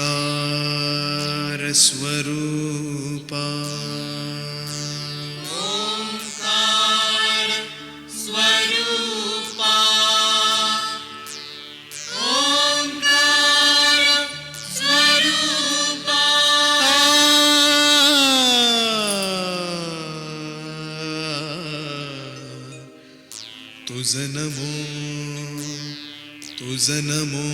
ओंकार स्वरूपा ओंकार स्वरूपा ओंकार स्वरूपा तुझ नमो तुझ नमो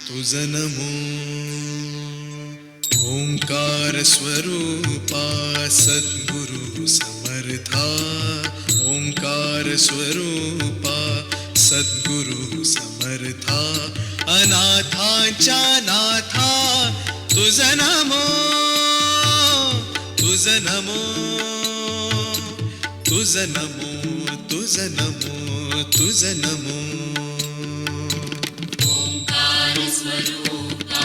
तुझ नमो ओंकार स्वरूपा सद्गुरु समर्था ओंकार स्वरूपा सद्गुरु समर्था अनाथांच्या नाथा तुझ नमो तुझ नमो तुझ नमो तुझ नमो तुझ नमो ओंकार स्वरूपा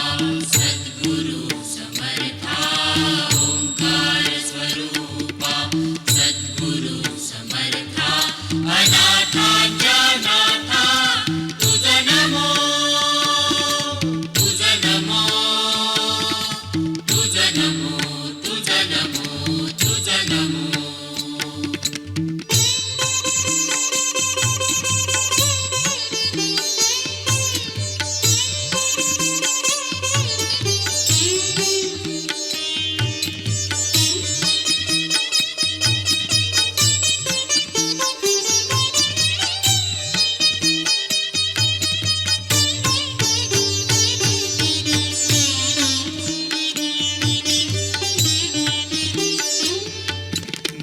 सद्गुरु समर्था ओंकार स्वरूपा सद्गुरु समर्था अनाथांच्या नाथा तुझ नमो तुझ नमो तुझ नमो तुझ नमो तुझ नमो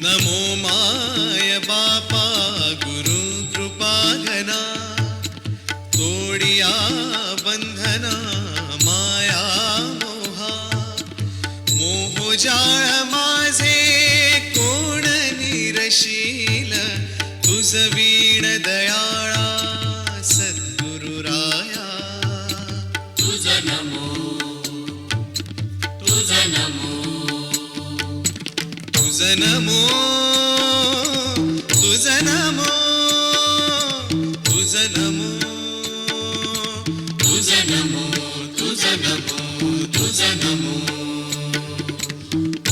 नमो माय बापा गुरु कृपा घना तोडिया बंधना माया मोहा मोहजाळ माझे कोण निरशील तुझ वीण दयाळा सद्गुरु राया तुझ नमो तुझ नमो तुझ नमो तुझ नमो तुझ नमो तुझ नमो तुझ नमो तुझ नमो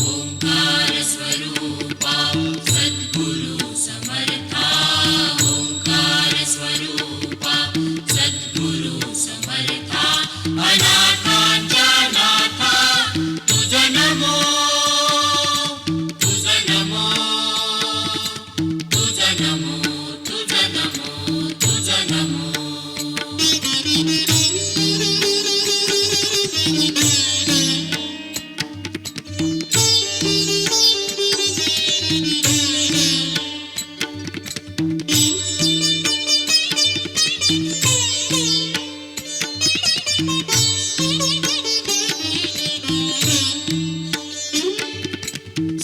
ओंकार स्वरूपा सद्गुरु समर्था ओंकार स्वरूपा सद्गुरु समर्था अनाथांच्या नाथा तुझ नमो तुझ नमो तुझ नमो तुझ नमो तुझ नमो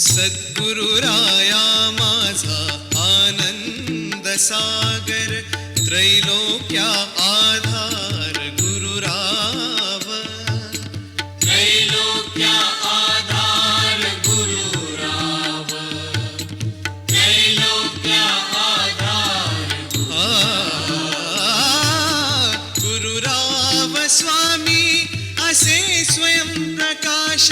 सद्गुरु राया माझा आनंद सागर त्रैलोक्या आधार गुरुराव त्रैलोक्या आधार गुरुराव त्रैलोक्या आधार गुरुराव स्वामी असे स्वयं प्रकाश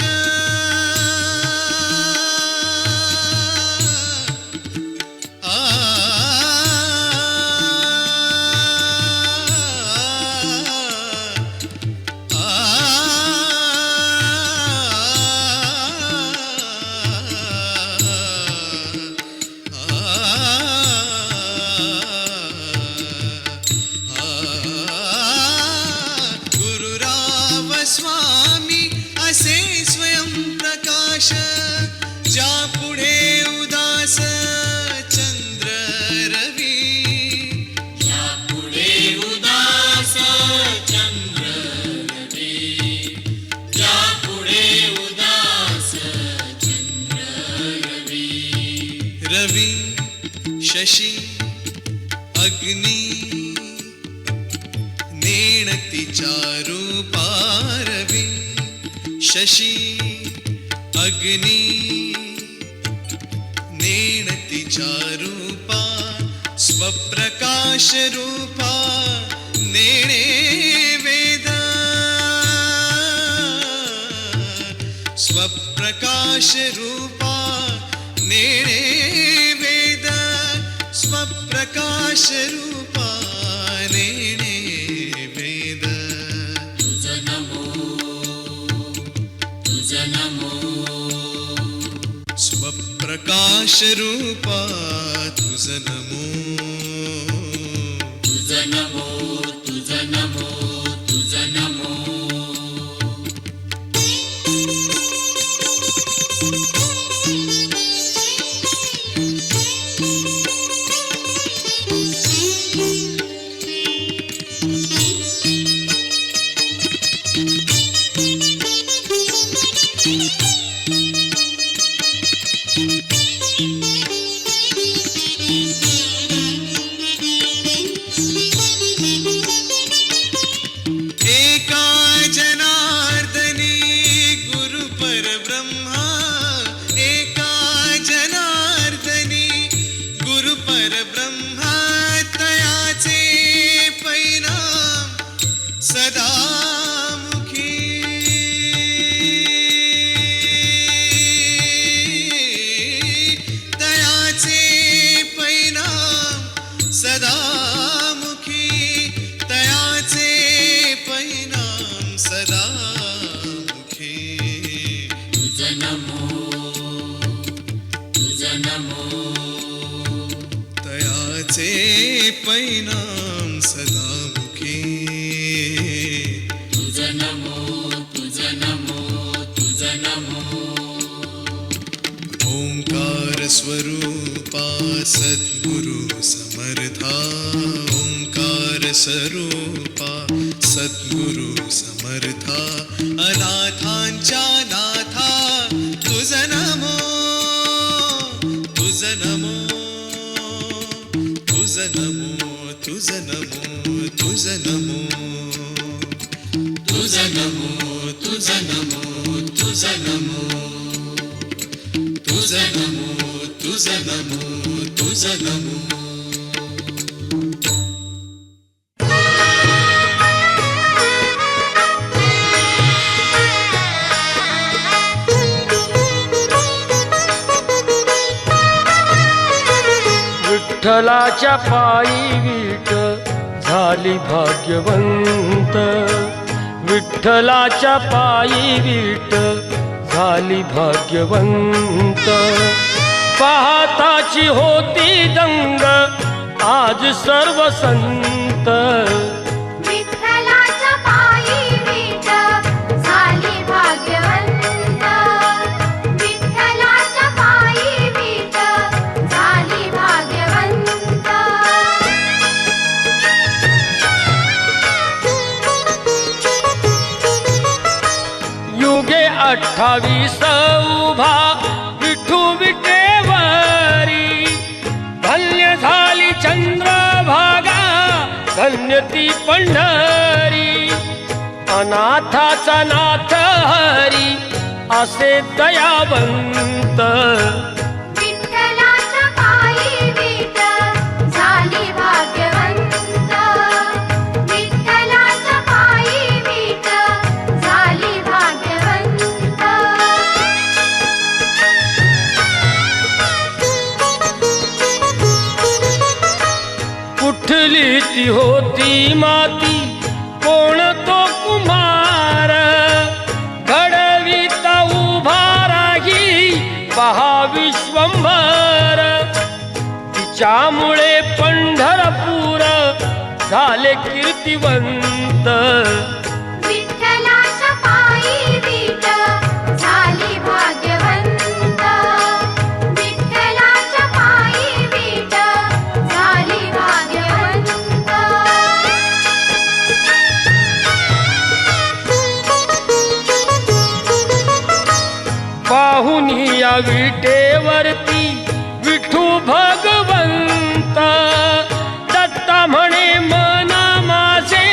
गुरुराव स्वामी असे स्वयं प्रकाश ज्या पुढे उदास चंद्र रवी या पुढे उदास चंद्र रवी या पुढे उदास चंद्र रवी रवी शशी अग्नी नेणतीच्या रूपा रवी शशी अग्नी नेणतीच्या रूपा स्वप्रकाश रूपा नेणे वे स्वप्रकाश रूपा नेणे वेद स्वप्रकाश रूपा नेणे वेद तुझ नमो तुझ नमो स्वप्रकाश रूपा तुझ नमो तुझ नमो तुझ नमो तुझ नमो एका जनार्दनी गुरु परब्रह्मा एका जनार्दनी गुरु परब्रह्मा तयाचे परिणाम सदा मुखी तयाचे परिणाम सदा मुखी तयाचे परिणाम सदा मुखी तुझ नमो तुझ नमो तयाचे परिणाम सदा मुखी तुझ नमो तुझ नमो तुझ नमो ओंकार स्वरूपा सद्गुरु समर्था ओंकार स्वरूपा सद्गुरु समर्था अनाथांच्या नाथा तुझ नमो तुझ नमो तुझ नमो तुझ नमो तुझ नमो तुझ नमो तुझ नमो तुझ नमो तुझ नमो तुझ नमो तुझ नमो विठ्ठलाच्या पायी वीट झाली भाग्यवंत विठ्ठलाच्या पायी वीट झाली भाग्यवंत पाहताची होती दंग आज सर्व संत विठ्ठलाच्या पायी वीट झाली भाग्यवंत विठ्ठलाच्या पायी वीट झाली भाग्यवंत युगे 28 उभा विठू विटेवरी धन्य झाली चंद्रभागा धन्य ती पंढरी अनाथाचा नाथ हरी असे दयावंत विठ्ठलाच्या पायी वीट झाली भाग्यवंत विठ्ठलाच्या पायी वीट झाली भाग्यवंत कुठली ती होती माती कोण तो कुमार घडविता उभा राही पहा विश्वंभर तिच्यामुळे पंढरपूर झाले कीर्तिवंत विठ्ठलाच्या पायी वीट झाली भाग्यवंत विठ्ठलाच्या पायी वीट झाली भाग्यवंत पाहून या विटेवरती विठू भगवंत दत्ता म्हणे मना माझे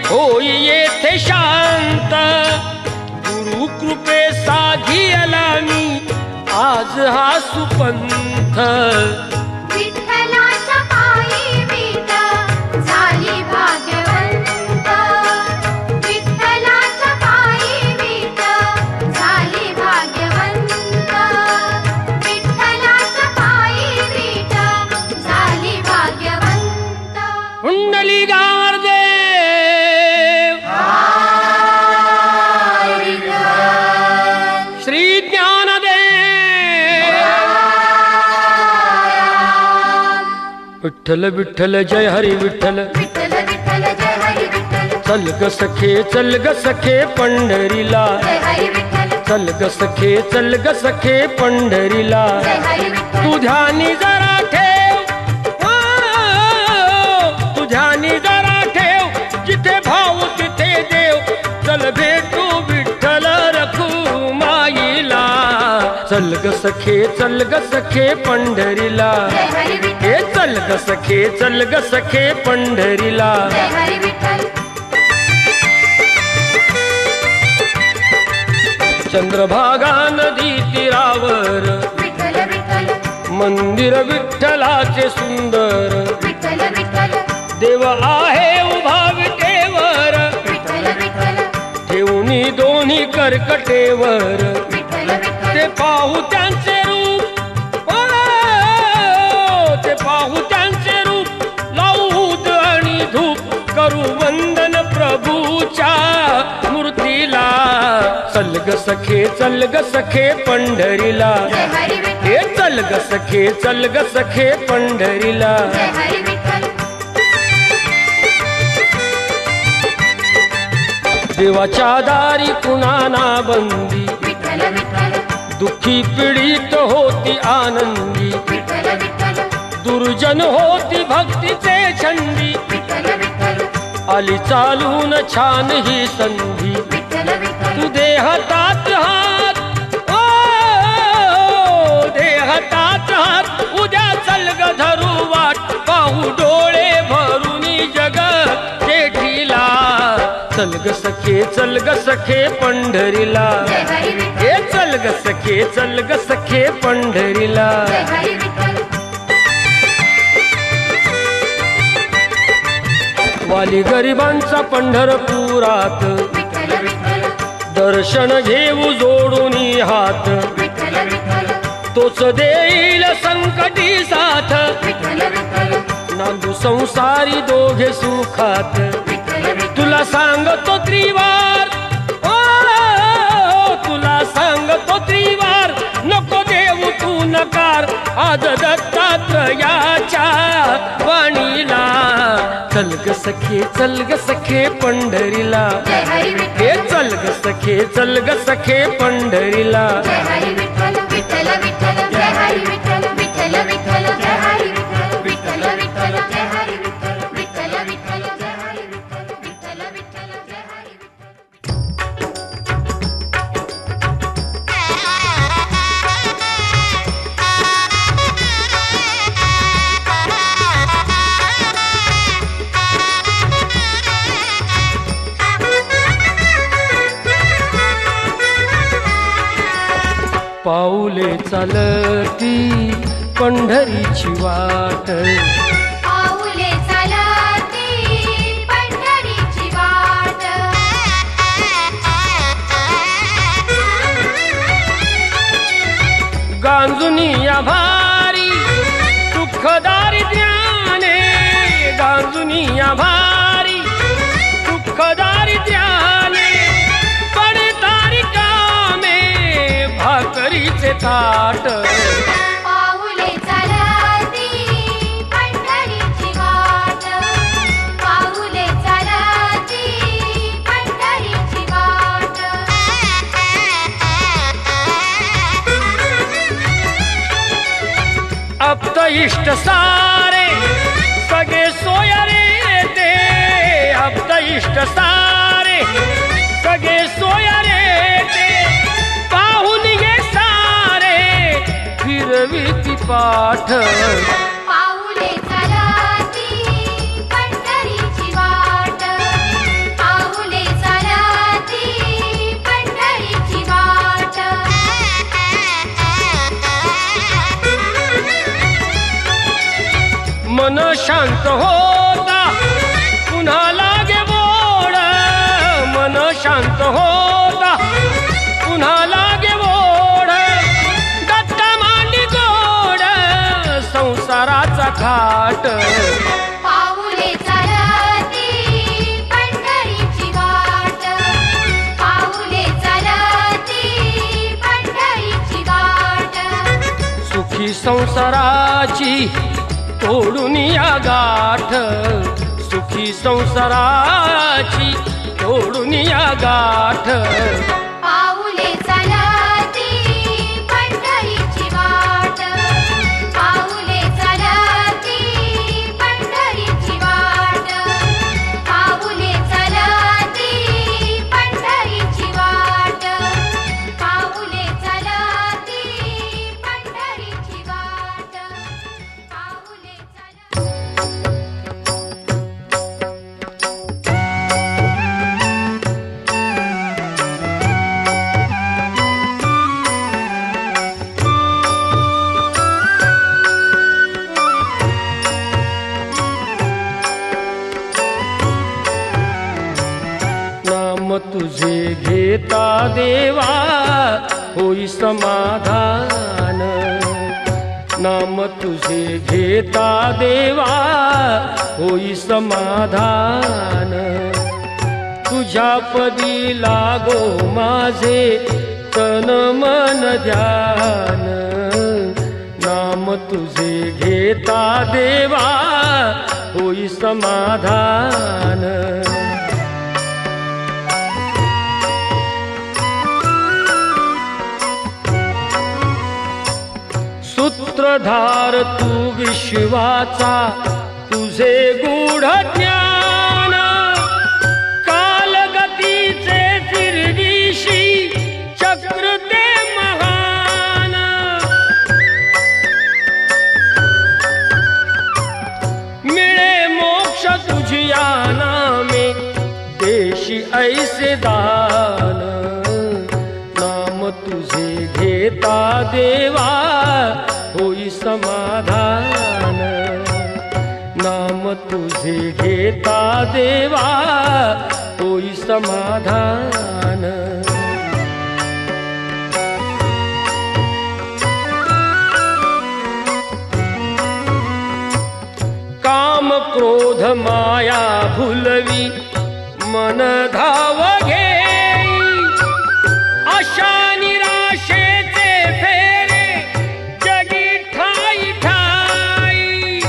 होई येथे शांत गुरु कृपे साधियला मी आज हा सुपंथ विठ्ठलाच्या पायी वीट झाली भाग्यवंत विठ्ठलाच्या पायी वीट झाली भाग्यवंत विठ्ठल विठ्ठल जय हरी विठ्ठल, विठ्ठल विठ्ठल जय हरी विठ्ठल, चल ग सखे चल ग सखे पंढरीला, जय हरी विठ्ठल, चल ग सखे चल ग सखे पंढरीला. जय हरी विठ्ठल, तू ध्यानी जरा ठेव, तू ध्यानी जरा ठेव, जिथे भाव तिथे देव. चल भेटू विठ्ठल रखुमाईला, चल ग सखे चल ग सखे पंढरीला. जय हरी विठ्ठल, हे चल ग सखे चल ग सखे पंढरीला. जय हरी विठ्ठल, चंद्रभागा नदी तीरावर, विठ्ठल विठ्ठल, मंदिर विठ्ठलाचे सुंदर. विठ्ठल विठ्ठल, देव आहे उभा विटेवर, विठ्ठल विठ्ठल, ठेवणी दोन्ही कर्कटेवर. विठ्ठल विठ्ठल, ते पाहू त्यांचे रूप, ते पाहू त्यांचे रूप. लावूत आणि धूप करू वंदन प्रभूच्या मूर्तीला. चल ग सखे चल ग सखे पंढरीला, जय हरी विठ्ठल, हे चल ग सखे चल ग सखे पंढरीला. जय हरी विठ्ठल, देवाच्या दारी कुणाना बंदी, विठ्ठल विठ्ठल, दुःखी पीडित होती आनंदी. विठ्ठल विठ्ठल, दुर्जन होती भक्तीचे छंदी. विठ्ठल विठ्ठल, आली चालून छान ही संधी. विठ्ठल विठ्ठल, तू देहतात हात, ओ देहतात हात. उद्या चल ग धरू वाट, पाहू डोळे भरूनी जग जेठीला. चल ग सखे चल ग सखे पंढरीला, जय हरी विठ्ठल, हे चल ग सखे चल ग सखे पंढरीला. जय हरी विठ्ठल, वाली गरिबांचा पंढरपुरात, विठ्ठल विठ्ठल, दर्शन घेऊ जोडूनी हात. विठ्ठल विठ्ठल, तोच देईल संकटी साथ, विठ्ठल विठ्ठल, नांदू संसारी दोघे सुखात. विठ्ठल विठ्ठल, तुला सांगतो त्रिवार, ओ तुला सांगतो त्रिवार. नको देऊ तू नकार आज दत्तात्रयाच्या वाणीला. चल ग सखे चल ग सखे पंढरीला, जय हरी विठ्ठल, हे चल ग सखे चल ग सखे पंढरीला. जय हरी विठ्ठल, विठ्ठल विठ्ठल, जय हरी विठ्ठल, विठ्ठल विठ्ठल, जय हरी विठ्ठल, विठ्ठल विठ्ठल, जय हरी विठ्ठल, विठ्ठल विठ्ठल, जय हरी विठ्ठल, विठ्ठल विठ्ठल, जय हरी विठ्ठल. पाऊले चालती पंढरीची वाट, पाऊले चालती पंढरीची वाट. गांजुनी या भारी दुःखदारी ज्ञाने. गांजुनी या भारी दुःखदारी ज्ञाने. पडतारी कामे भाकरीचे ताट. पाऊले चालती पंढरीची वाट, पाऊले चालती पंढरीची वाट. आप्त इष्ट सारे सगळे सोयरे ते. आप्त इष्ट सारे सगळे सोयरे ते. पाहून ये सारे फिरविती पाठ. पाऊले चालती पंढरीची वाट, पाऊले चालती पंढरीची वाट. मन शांत होता पुन्हा लागे बोड. मन शांत होता पुन्हा लागे बोड. दत्ता मांडी गोड संसाराचा खाट. पाऊले चालती पंढरीची वाट, पाऊले चालती पंढरीची वाट. सुखी संसाराची तोडून या गाठ सुखी संसाराची तोडून या गाठ पाऊले चालती पंढरीची वाट पाऊले चालती पंढरीची वाट पाऊले चालती पंढरीची वाट पाऊले चालती पंढरीची वाट पाऊले चालती नाम तुझे घेता देवा होई समाधान नाम तुझे घेता देवा होई समाधान तुझ्या पदी लागो माझे तन मन ध्यान नाम तुझे घेता देवा होई समाधान सूत्रधार तू विश्वाचा तुझे गूढ ज्ञान कालगतीचे फिरविशी चक्र ते महान मिळे मोक्ष तुझिया नामे देशी ऐसे दान नाम तुझे घेता देवा होई समाधान नाम तुझे घेता देवा होई समाधान काम क्रोध माया भुलवी मन धाव घेई आशा निराशेचे फेरे जगी ठाई ठाई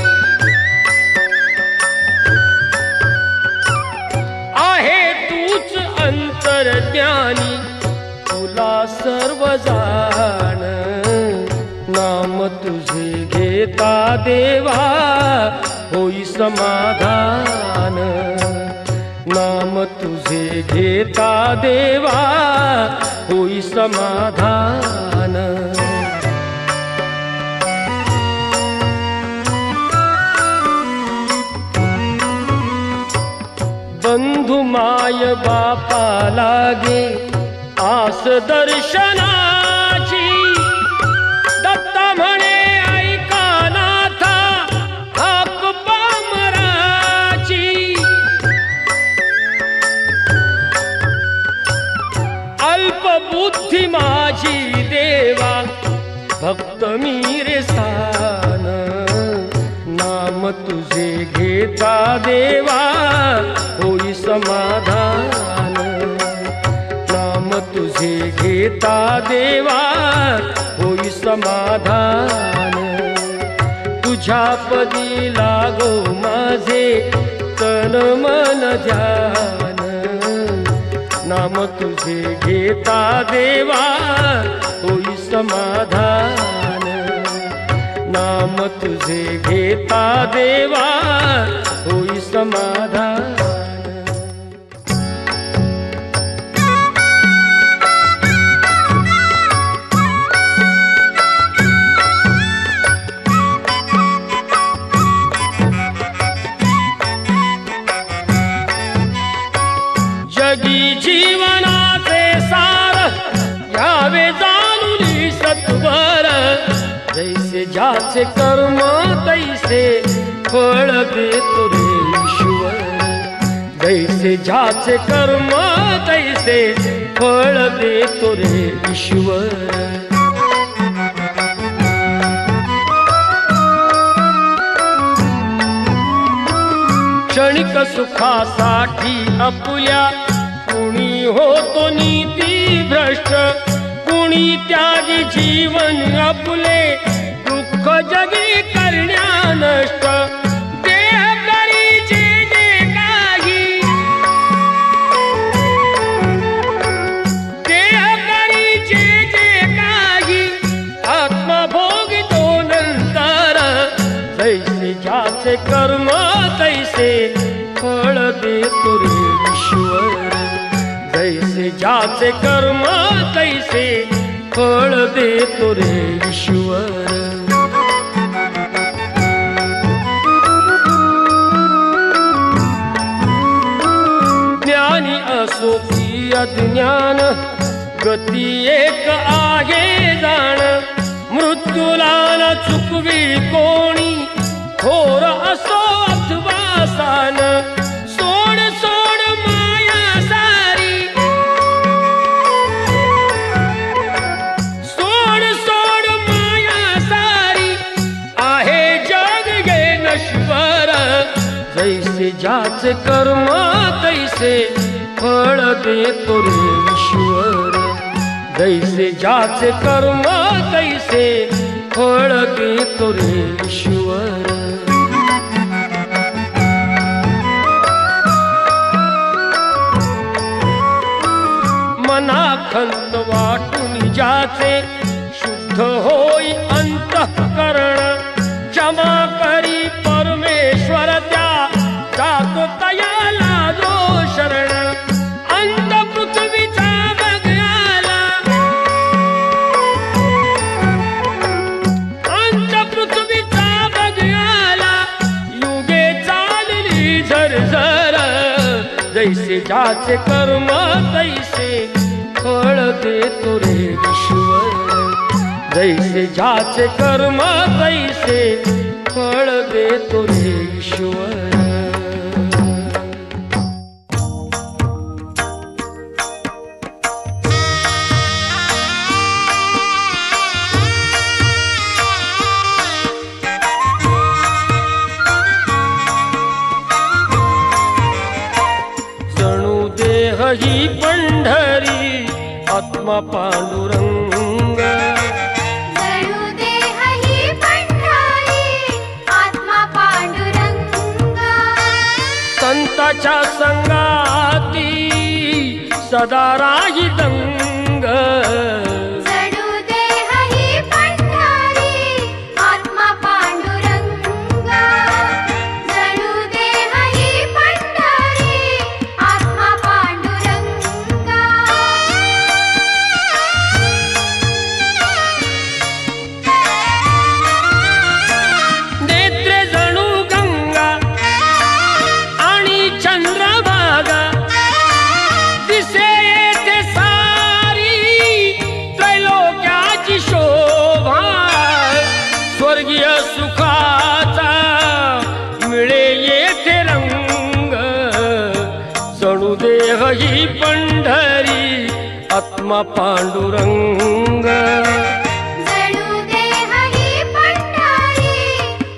आहे तूच अंतर्ज्ञानी तुला सर्व जाण नाम तुझे घेता देवा होई समाधान नाम तुझे घेता देवा होई समाधान बंधु माय बापा लागे आस दर्शनाची दत्ता म्हणे ऐका नाथा हाक पामराची अल्पबुद्धी माझी देवा भक्त मी रे सान नाम तुझे घेता देवा होई समाधान नाम तुझे घेता देवा होई समाधान तुझ्या पदी लागो माझे तन मन ध्यान नाम तुझे घेता देवा होई समाधान नाम तुझे घेता देवा होई समाधान जगी जीवनाचे सार घ्यावे जाणून सत्वर जैसे ज्याचे कर्म तैसे फळ देतो रे ईश्वर जैसे ज्याचे कर्म तैसे फळ देतो रे ईश्वर क्षणिक सुखासाठी आपुल्या कुणी होतो नीती भ्रष्ट कुणी त्यागी जीवन आपुले दुःख जगी करण्या नष्ट देह करीचे जे काही देह करीचे जे काही आत्मभोगितो नंतर जैसे ज्याचे कर्म तैसे फळ देतो रे ईश्वर जैसे ज्याचे कर्म तैसे फळ देतो रे ईश्वर ज्ञानी असो की अज्ञान गती एक आहे जाण मृत्यूला न चुकवी कोणी थोर असो अथवा सान सोड सोड माया सारी सोड सोड माया सारी आहे जग गे नश्वर जैसे ज्याचे कर्म तैसे फळ देतो रे ईश्वर जैसे ज्याचे कर्म तैसे फळ देतो रे ईश्वर मनाखंत वाटून ज्याचे शुद्ध होई अंतःकरण क्षमा करी परमेश्वर त्या जातो तयाला जो शरण अंत पृथ्वीचा बघ आला अंत पृथ्वीचा बघ आला युगे चालली झरझर जैसे ज्याचे कर्म तैसे फळ देतो रे ईश्वर जैसे ज्याचे कर्म तैसे फळ देतो रे ईश्वर ही पंढरी आत्मा पांडुरंग जणू देह ही पंढरी आत्मा पांडुरंग संताच्या संगाती सदा राही दंग जणू देह ही पंढरी आत्मा पांडुरंग जणू देह ही पंढरी आत्मा पांडुरंग नेत्रे जणू गंगा आणि चंद्रभागा दिसे येथे सारी त्रैलोक्याची शोभा स्वर्गीय सुखाचा मिळे येथे रंग जणू देह ही पंढरी आत्मा पांडुरंग जणू देह ही पंढरी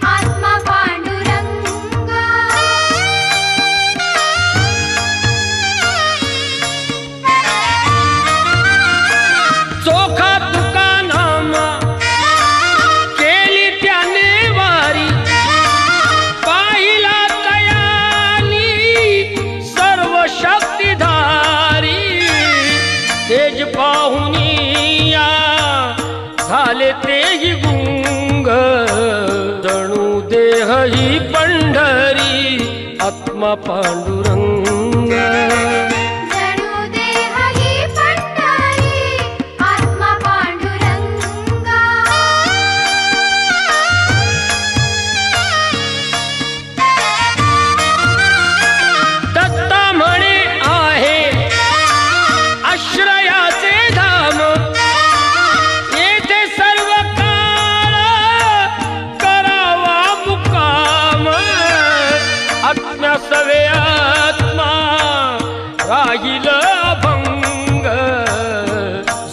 आत्मा पांडुरंग चोखा तुका नामा केली त्याने वारी पाहिला तयानी सर्व शक्तिधारी तेज पाहुनिया झाले तेही गुंग जणू देह ही पंढरी आत्मा पांडुरंग जणू देह ही पंढरी आत्मा पांडुरंग दत्ता म्हणे आहे आश्रयाचे धाम येथे सर्व काळ करावा मुक्काम आत्म्या सवे आत्मा राहील अभंग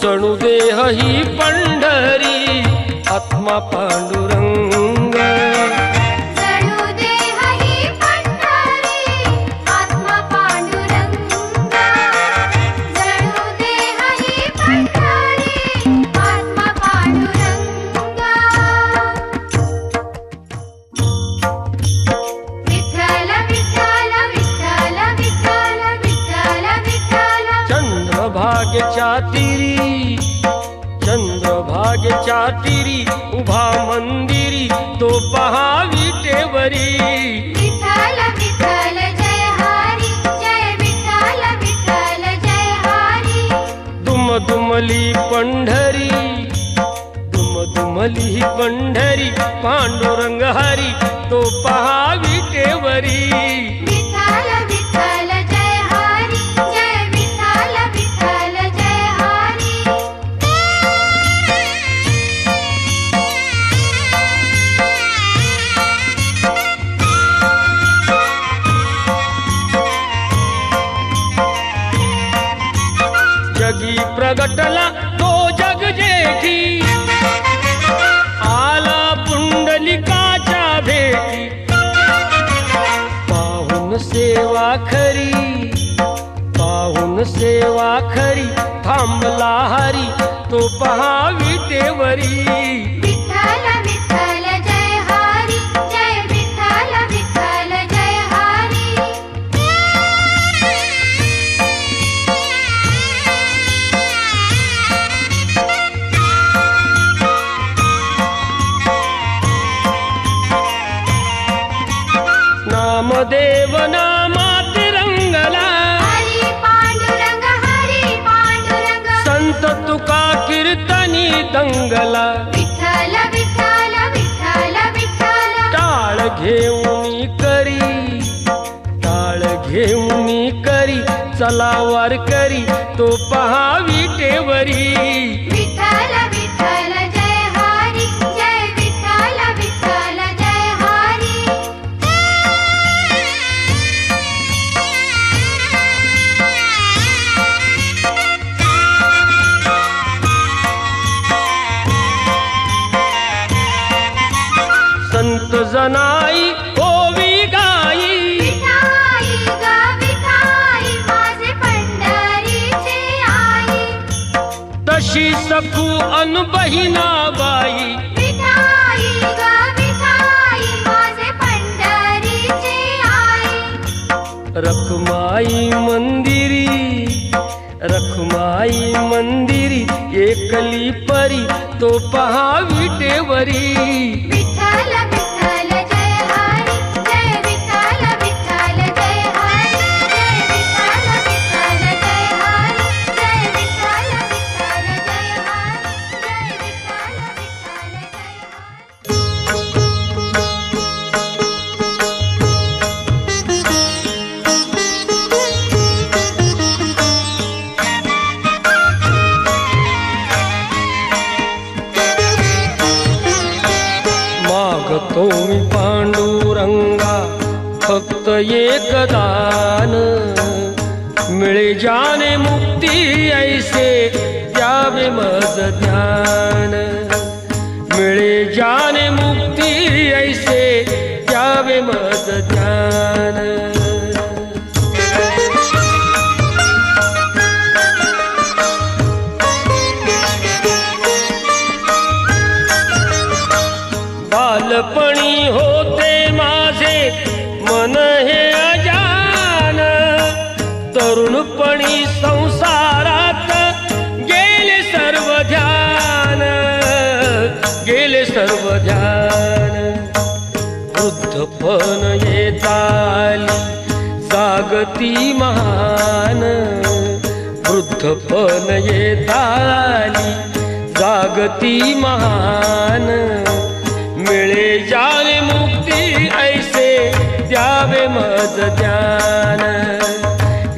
जणू देह ही पंढरी आत्मा पांडुरंग जणू देह ही पंढरी आत्मा पांडुरंग जणू देह ही पंढरी आत्मा पांडुरंग चंद्रभागेच्या तीरी, चंद्रभागेच्या तीरी उभा मंदिरी तो पहा विटेवरी. विठ्ठल विठ्ठल जय हरी, जय विठ्ठल विठ्ठल जय हरी. दुमदुमली पंढरी, दुमदुमली पंढरी पांडुरंग हरी तो पहा विटेवरी. विठ्ठल विठ्ठल जय हरी, जय विठ्ठल विठ्ठल जय हरी. जगी प्रगटला तो जग जेठी, आला पुंडलिकाच्या भेटी. पाहून सेवा खरी, पाहून सेवा खरी थांबला हरी तो पहा विटेवरी. विठ्ठल विठ्ठल जय हरी, जय विठ्ठल विठ्ठल जय हरी. नामदेव नामात रंगला, हरी पांडुरंग हरी पांडुरंग. संत तुका कीर्तनी दंगला. विठ्ठल विठ्ठल विठ्ठल विठ्ठल. टाळ घेऊनी करी, टाळ घेऊनी करी चला वारकरी तो पहा विटेवरी. विठ्ठल विठ्ठल जय हरी, जय विठ्ठल विठ्ठल जय हरी. संत जनाई ओवी गाई, विठाई ग विठाई माझे पंढरीचे आई. तशी सखू अन बहिणाबाई. विठाई ग विठाई माझे पंढरीचे आई. रखुमाई मंदिरी, रखुमाई मंदिरी एकली परी तो पहा विटेवरी. विठ्ठल विठ्ठल जय हरी, जय विठ्ठल विठ्ठल जय हरी. जय विठ्ठल विठ्ठल जय हरी, जय विठ्ठल विठ्ठल जय हरी. जय विठ्ठल विठ्ठल जय हरी. मागतो मी पांडुरंगा फक्त एक दान, मिळे जाने मुक्ती ऐसे द्यावे मज ध्यान. मिळे जाने मुक्ती ऐसे द्यावे मज ध्यान. बालपणी होते माझे मन हे अजान, तरुणपणी संसारात गेले सर्व ध्यान, गेले सर्व ध्यान. वृद्धपण येत आली जागती महान, वृद्धपण येत आली जागती महान. मिळे जाने मुक्ती ऐसे द्यावे मज ध्यान.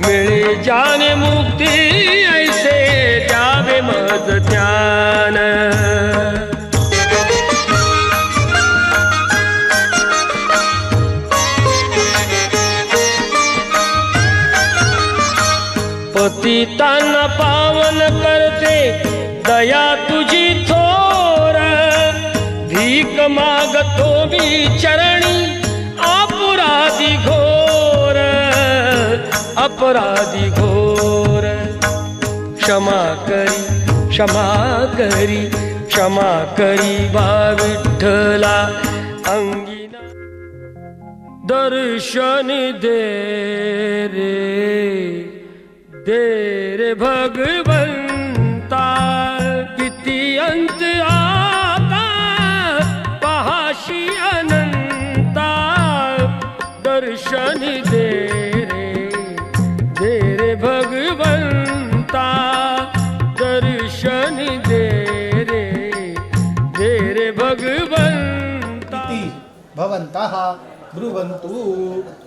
मिळे जाने मुक्ती ऐसे द्यावे मज ध्यान. पतितांना पावन करते दया तुझी थोर, भीक मागतो मी चरणी अपराधी घोर, अपराधी घोर. क्षमा करी, क्षमा करी, क्षमा करी बा विठ्ठला अंगिना. दर्शन दे रे दे रे भगवंता किती अंत आता पहाशी अनंता दर्शन दे रे भगवंता दर्शन दे रे भगवंता. भवंतः ब्रुवंतु.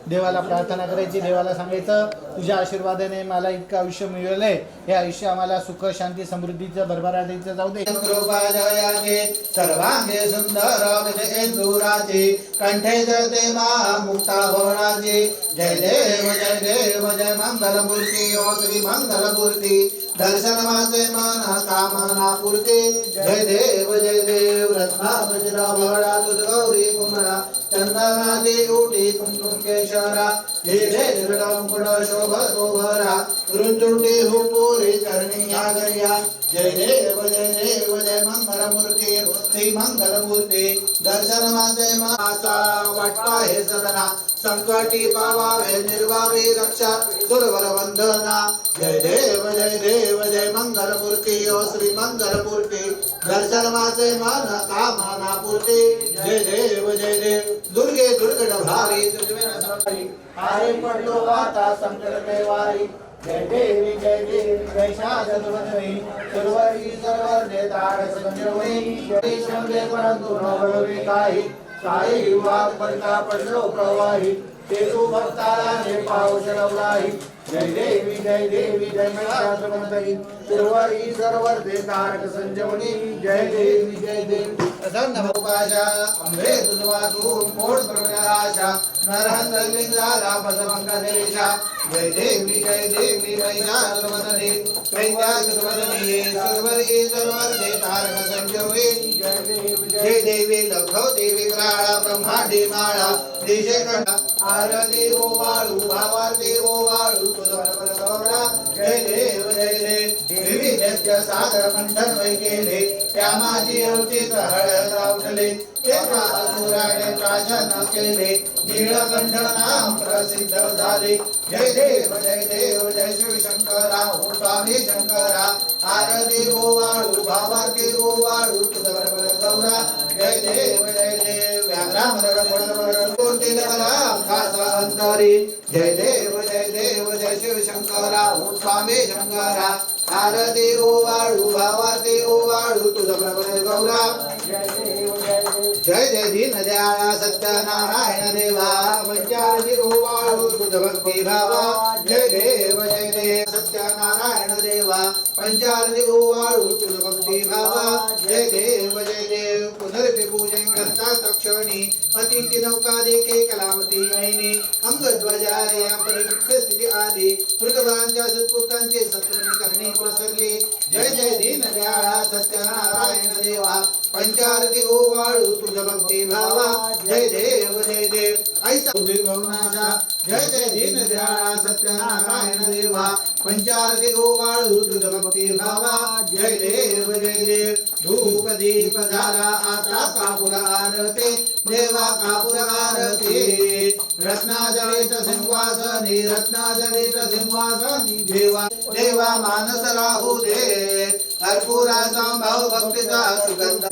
देवाला प्रार्थना करायची, देवाला सांगायचं तुझ्या आशीर्वादाने मला इतकं आयुष्य मिळालंय, हे आयुष्य आम्हाला सुख शांती समृद्धीचं भरभराट द्यायचं जाऊ दे. कृपा जयाचे सर्वांगे सुंदर विजयेंदुराचे कंठे जयते मा मुक्ता भवनाचे. जय देव जय मंगलमूर्ती ओ श्री मंगलमूर्ती. दर्शन माझे मन कामना पूर्ती. जय देव रत्ना वज्र भवडा तुझ गौरी कुमरा चंदनाची उठी कुंकुम केशरा. हिरे कुड शोभ शोभरा रुंजुटी हुपुरी करणी आगर्या. जय देव जय मंगलमूर्ती श्री मंगलमूर्ती. दर्शन माझे माता वाटपा हे सदना संकटी पावावे निर्वावी रक्षा सुरवर वंदना. जय देव जय मंगलमूर्ती ओ श्री मंगलमूर्ती. दर्शन माझे मन कामना पूर्ती. जय देव दुर्गे दुर्गट भारी आरे पडलो आता संकट कैवारी. जय देवी जय शाश्वतवदनी सर्वरी सर्वर देताड संजोनी. जय शंभे परंतु न बळवी काही काही वाद पडता पडलो प्रवाही. ते तू भक्ताला ने पाऊस लावलाही. जय देवी जय शाश्वतवदनी सर्वरी सर्वर देताड संजोनी. जय देवी प्रसन्न भोपाशा अंबे तुझवातून मोड प्रज्ञाशा नरहंतलिंगाला पदमंगलेशा. जय देवी महिषासुरवदने कैलासवदने सर्वरी सर्वर देतारक संजोगे. जय देवी लखो देवी क्राळा ब्रह्मांडी माळा देशे कंडा आरती ओवाळू भावार्ती ओवाळू तुझवर गौरा. जय देव देवी नित्य सागर मंथन वै केले त्या माझी अवचित हळद उठले. तेव्हा असुराने प्राशन केले नीळकंठ नाम प्रसिद्ध झाले. जय देव जय शिव शंकरा ओ स्वामी शंकरा. आरती ओवाळू भावार्ती ओवाळू तुझवर गौरा. जय देव व्याघ्रामर कोणते खासा अंतरी. जय देव जय शिव शंकरा ओ स्वामी शंकरा. आरती ओवाळू भावार्ती ओवाळू तुझवर गौरा. जय दीन दयाळा सत्यनारायण देवा पंचारती ओवाळू तुझ भक्ती भावा. जय देव सत्यनारायण देवा पंचारती ओवाळू तुझ भक्ती भावा. जय देव पुनरपि पूजन करता तक्षणी अतिथी नौका देखे कलावती मैनी. अंगध्वजारे अपरी दुःख स्थिती आली मृतवरांच्या सत्पुत्रांचे सत्वनी करणे प्रसरली. जय दीन दयाळा सत्यनारायण देवा पंचारती ओवाळू तुझ भक्ती भावा. जय देव ऐसा भवनाशा. जय दीन दयाळा सत्यनारायण देवा पंचारती ओवाळू तुझ भक्ती भावा. जय देव धूप दीप झाला आता कापूर आरते देवा कापूर आरते. रत्नाजडित सिंहासनी रत्नाजडित सिंहासनी देवा मानस राहू दे. कर्पूराचा भाव भक्तीचा सुगंध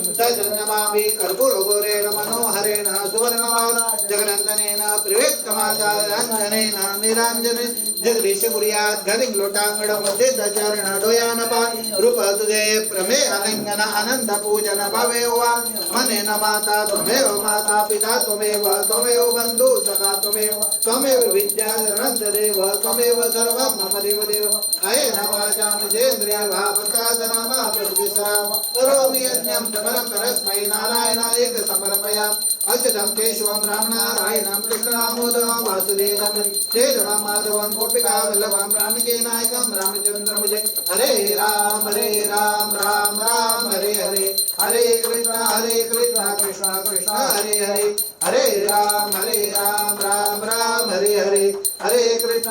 नमामि कर्पूर गोरेण मनोहरेण सुवर्णवान जगनंदनेन प्रिवेत्कमाचार्यांजनेन निरांजने. जगदीश कुर्यात् घलिंग लोटांगड मध्ये दचरण डोयानपान रूप तुझे प्रमे अलिंगन आनंद पूजन भवेव वा. मनेन माता त्वमेव माता पिता त्वमेव त्वमेव बंधु सखा त्वमेव विद्या देव त्वमेव सर्वं मम देव. अयेन वाचा निजेन्द्रिय भावसाधनामा प्रतिसराम करोमि यज्ञं तपरं परस्मै नारायणाय समर्पयामि. अच्युतं केशवं रामनारायणं कृष्णदामोदरं वासुदेवं केशवं माधवं गोपिका वल्लभं रामके नायकं रामचन्द्रं भजे. हरे राम राम राम हरे हरे हरे कृष्ण कृष्ण कृष्ण हरे हरे. हरे राम राम राम हरे हरे हरे कृष्ण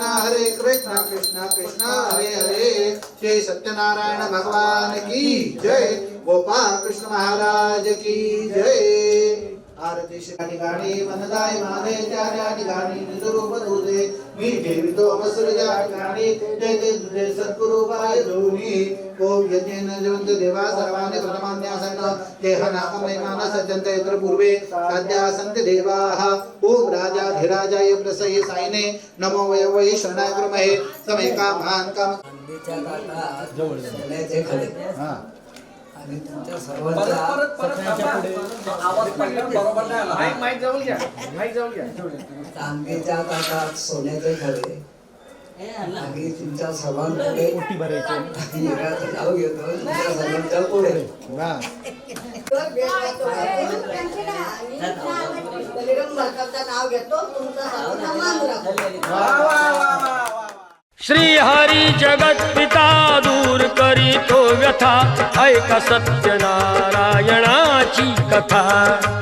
कृष्ण कृष्ण हरे हरे. श्री सत्यनारायण भगवान की जय. गोपाल कृष्ण महाराज की जय. आरती ठिकाणी मनदाय माने त्या ठिकाणी निजरूप तुझे मी ठेवितो मसुरच्या ठिकाणी जय जय तुझे सद्गुरु बाय दोन्ही ओम यज्ञेन जवंत देवा सर्वाने प्रथमान्यासन देहना अमैमान सज्जंत यत्र पूर्वे साध्या संत देवाः ओम राजाधिराजाय प्रसये साईने नमो वै शरणाय ब्रह्महे समेका महान काम सोन्याचे खडे हा आणि तुमच्या सर्वांच्या आवाज बरोबर नाही आला माईक जवळ घ्या चांदीच्या ताटात सोन्याचे खडे आणि तुमच्या सर्वांकडे पोटी भरायची हिऱ्याचं नाव घेतो तुमच्या सर्वांच्या पुढे वा नाव घेतो तुमचं सर्वांना मान राखतो श्री हरी जगत पिता दूर करीतो व्यथा ऐका सत्यनारायणाची कथा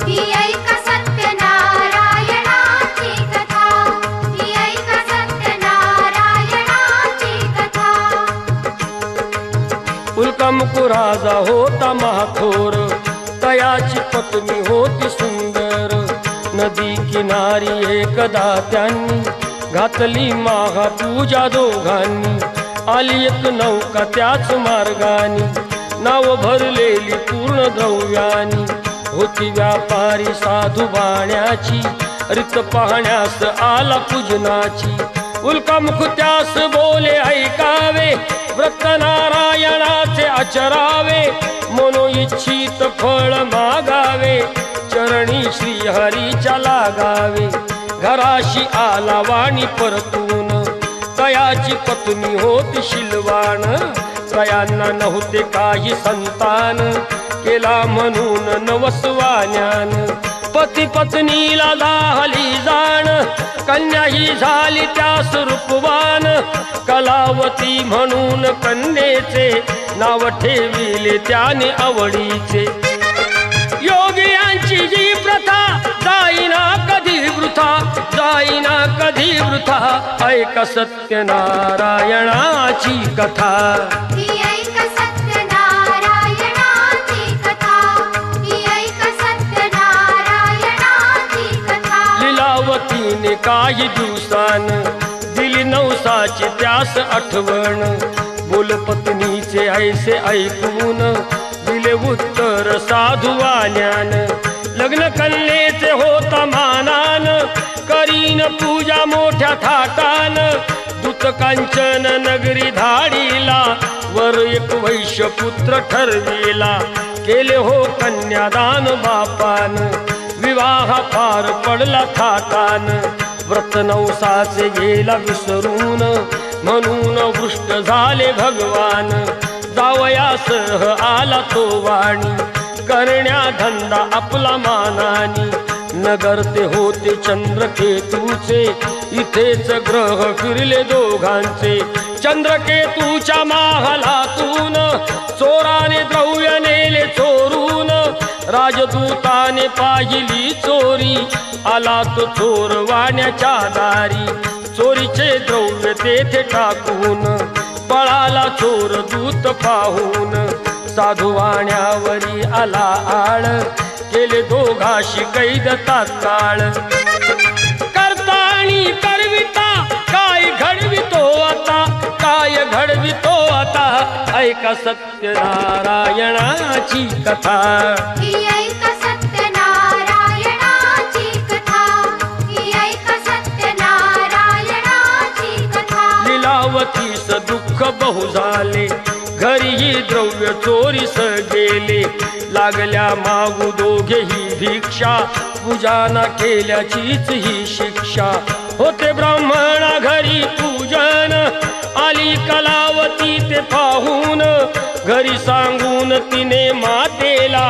ही ऐका सत्यनारायणाची कथा ही ऐका सत्यनारायणाची कथा उल्कमकुराजा होता महाथोर तयाची पत्नी होती सुंदर नदी किनारी एकदा त्यांनी घातली महापूजा दोघांनी आली एक नौका त्याच मार्गानी नाव भरलेली पूर्ण द्रव्यानी होती व्यापारी साधू बाण्याची रीत पाहण्यास आला पूजनाची उल्कामुख त्यास बोले ऐकावे व्रत नारायणाचे आचरावे मनो इच्छित फळ मागावे चरणी श्रीहरीच्या लागावे घराशी आला वाणी परतून तयाची पत्नी होती शिलवाण तयांना नव्हते काही संतान केला म्हणून नवसवान्यान पती पत्नीला दाहली जाण कन्या ही झाली त्यास रूपवान कलावती म्हणून कन्येचे नाव ठेविले त्याने आवडीचे योगियांची जी प्रथा जाईना कधी वृथा जाईना कधी वृथा ऐका सत्यनारायणाची कथा ही ऐका सत्यनारायणाची कथा ही ऐका सत्यनारायणाची कथा लीलावतीने काही दिवसान दिली नवसाची त्यास आठवण बोल पत्नीचे ऐसे ऐकून दिले उत्तर साधुवान्यान लग्न कन्येचे होता मानान करीन पूजा मोठ्या थाटान दूत कांचन नगरी धाडीला वर एक वैश्य पुत्र ठरविला केले हो कन्यादान बापान विवाह पार पडला थाटान व्रत नवसाचे गेला विसरून म्हणून वृष्ट झाले भगवान जावयासह आला तो वाणी करण्या धंदा आपला मानानी नगर ते होते चंद्रकेतूचे इथेच ग्रह फिरले दोघांचे चंद्रकेतूच्या महालातून चोराने द्रव्य नेले चोरून राजदूताने पाहिली चोरी आला तो चोर वाण्याच्या दारी चोरीचे द्रव्य तेथे टाकून पळाला चोर दूत पाहून साधुवाण्यावरी आला आळ केले दोघाशी कैद तात्काळ करता आणि करविता काय घडवितो आता काय घडवितो आता ऐका सत्यनारायणाची कथा ही ऐका सत्यनारायणाची कथा ही ऐका सत्यनारायणाची कथा लीलावतीस दुःख बहु झाले घरीही द्रव्य चोरीस गेले लागल्या मागू दोघेही भिक्षा पूजाना केल्याचीच ही शिक्षा होते ब्राह्मणा घरी पूजन आली कलावती ते पाहून घरी सांगून तिने मातेला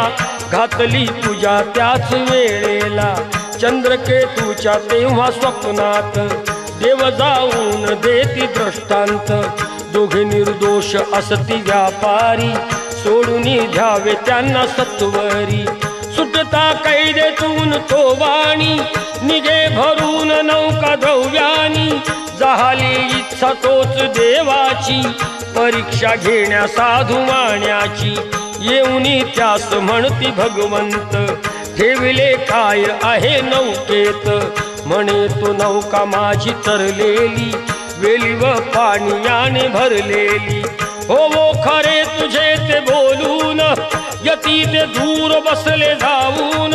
घातली पूजा त्याच वेळेला चंद्रकेतूच्या तेव्हा स्वप्नात देव जाऊन देती दृष्टांत दोघे निर्दोष असती व्यापारी सोडून घ्यावे त्यांना सत्वरी सुटता कैदेतून तो वाणी निघे भरून नौका द्रव्यानी झाली इच्छा तोच देवाची परीक्षा घेण्या साधू वाण्याची येऊनी त्यास म्हणती भगवंत ठेविले काय आहे नौकेत, म्हणे तो नौका माझी तरलेली, वेली व पाण्याने भरलेली. हो खरे तुझे ते बोलून, यती ते दूर बसले जाऊन.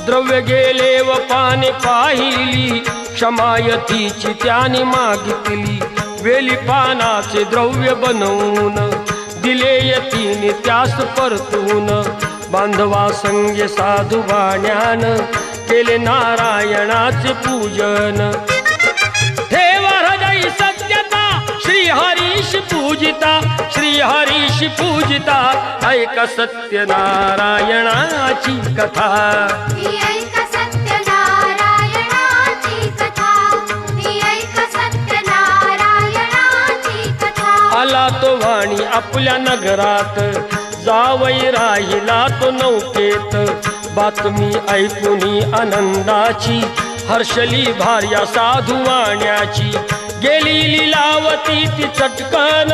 द्रव्य गेले व पाने पाहिली, क्षमायतीची त्याने मागितली. वेली पानाचे द्रव्य बनवून, दिले यतीने त्यास परतून. बांधवा संगे साधू वाण्यान, केले नारायणाचे पूजन. ठेवा हृदय सत्यता, श्री हरीश पूजिता, श्री हरीश पूजिता. ऐका सत्य नारायणाची कथा. ही ऐका सत्य नारायणाची कथा. ही ऐका सत्य नारायणाची कथा. आला तो वाणी आपल्या नगरात, जावई राहिला तो नौकेत. बातमी ऐकुनी आनंदाची, हर्षली भार्या साधू वाण्याची. गेली लीलावती ती चटकन,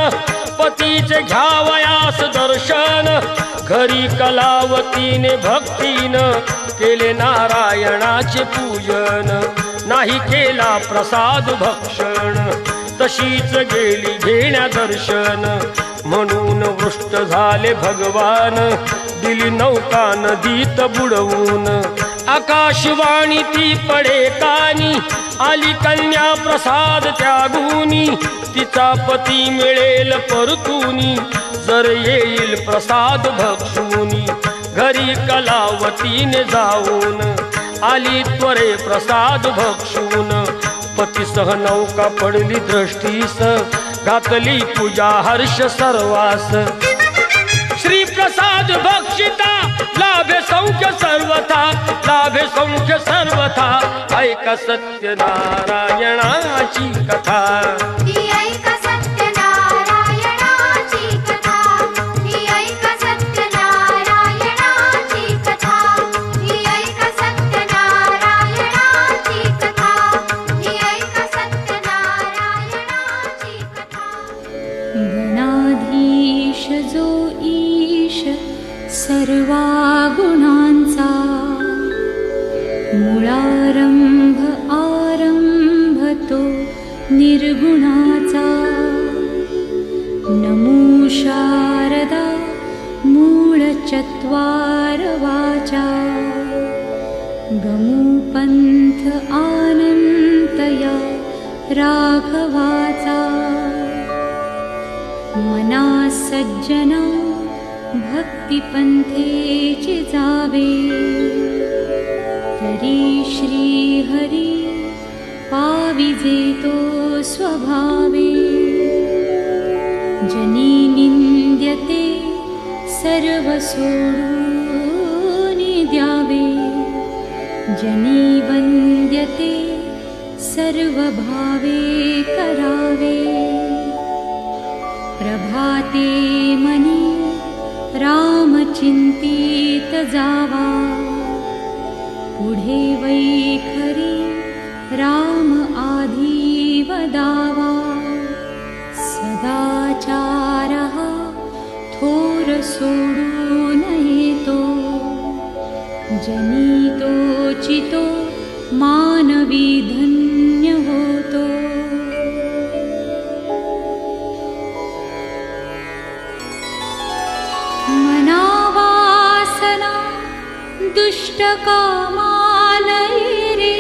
पतीचे घ्यावयास दर्शन. घरी कलावतीने भक्तीनं, केले नारायणाचे पूजन. नाही केला प्रसाद भक्षण, तशीच गेली घेण्या दर्शन. म्हणून वृष्ट झाले भगवान, दिली नौका नदीत बुडवून. आकाशवाणी ती पडे कानी, आली कन्या प्रसाद त्यागुनी. तिचा पती मिळेल परतुनी, जर येईल प्रसाद भक्षुनी. घरी कलावतीने जाऊन, आली त्वरे प्रसाद भक्षून. पतीसह नौका पडली दृष्टीस, घातली पूजा हर्ष सर्वास. श्री प्रसाद भक्षिता, लाभे सौख्य सर्वथा, लाभे सौख्य सर्वथा. ऐका सत्य नारायणाची कथा. ही ऐका सत्य नारायणाची कथा. ही ऐका सत्य नारायणाची कथा. ही ऐका सत्य नारायणाची कथा. ही ऐका सत्य नारायणाची कथा. गणाधीश जो ईश सर्वा गुणांचा, मुळारंभ आरंभ तो निर्गुणाचा. नमो शारदा मूळ चत्वार वाचा, गमू पंथ आनंतया राघवाचा. मना सज्जना भक्तिपंथेचे जावे, तरी श्री हरी पाविजे तो स्वभावे. जनी निंद्यते सर्व सोडून द्यावे, जनी वंद्यते सर्व भावे करावे. प्रभाते मनी राम चिंतित जावा, पुढे वैखरी राम आधी वदावा. सदाचार हा थोर सोडून येतो, जनी तोचितो मानवी धन्य होतो. मनावासना दुष्ट कामालये रे,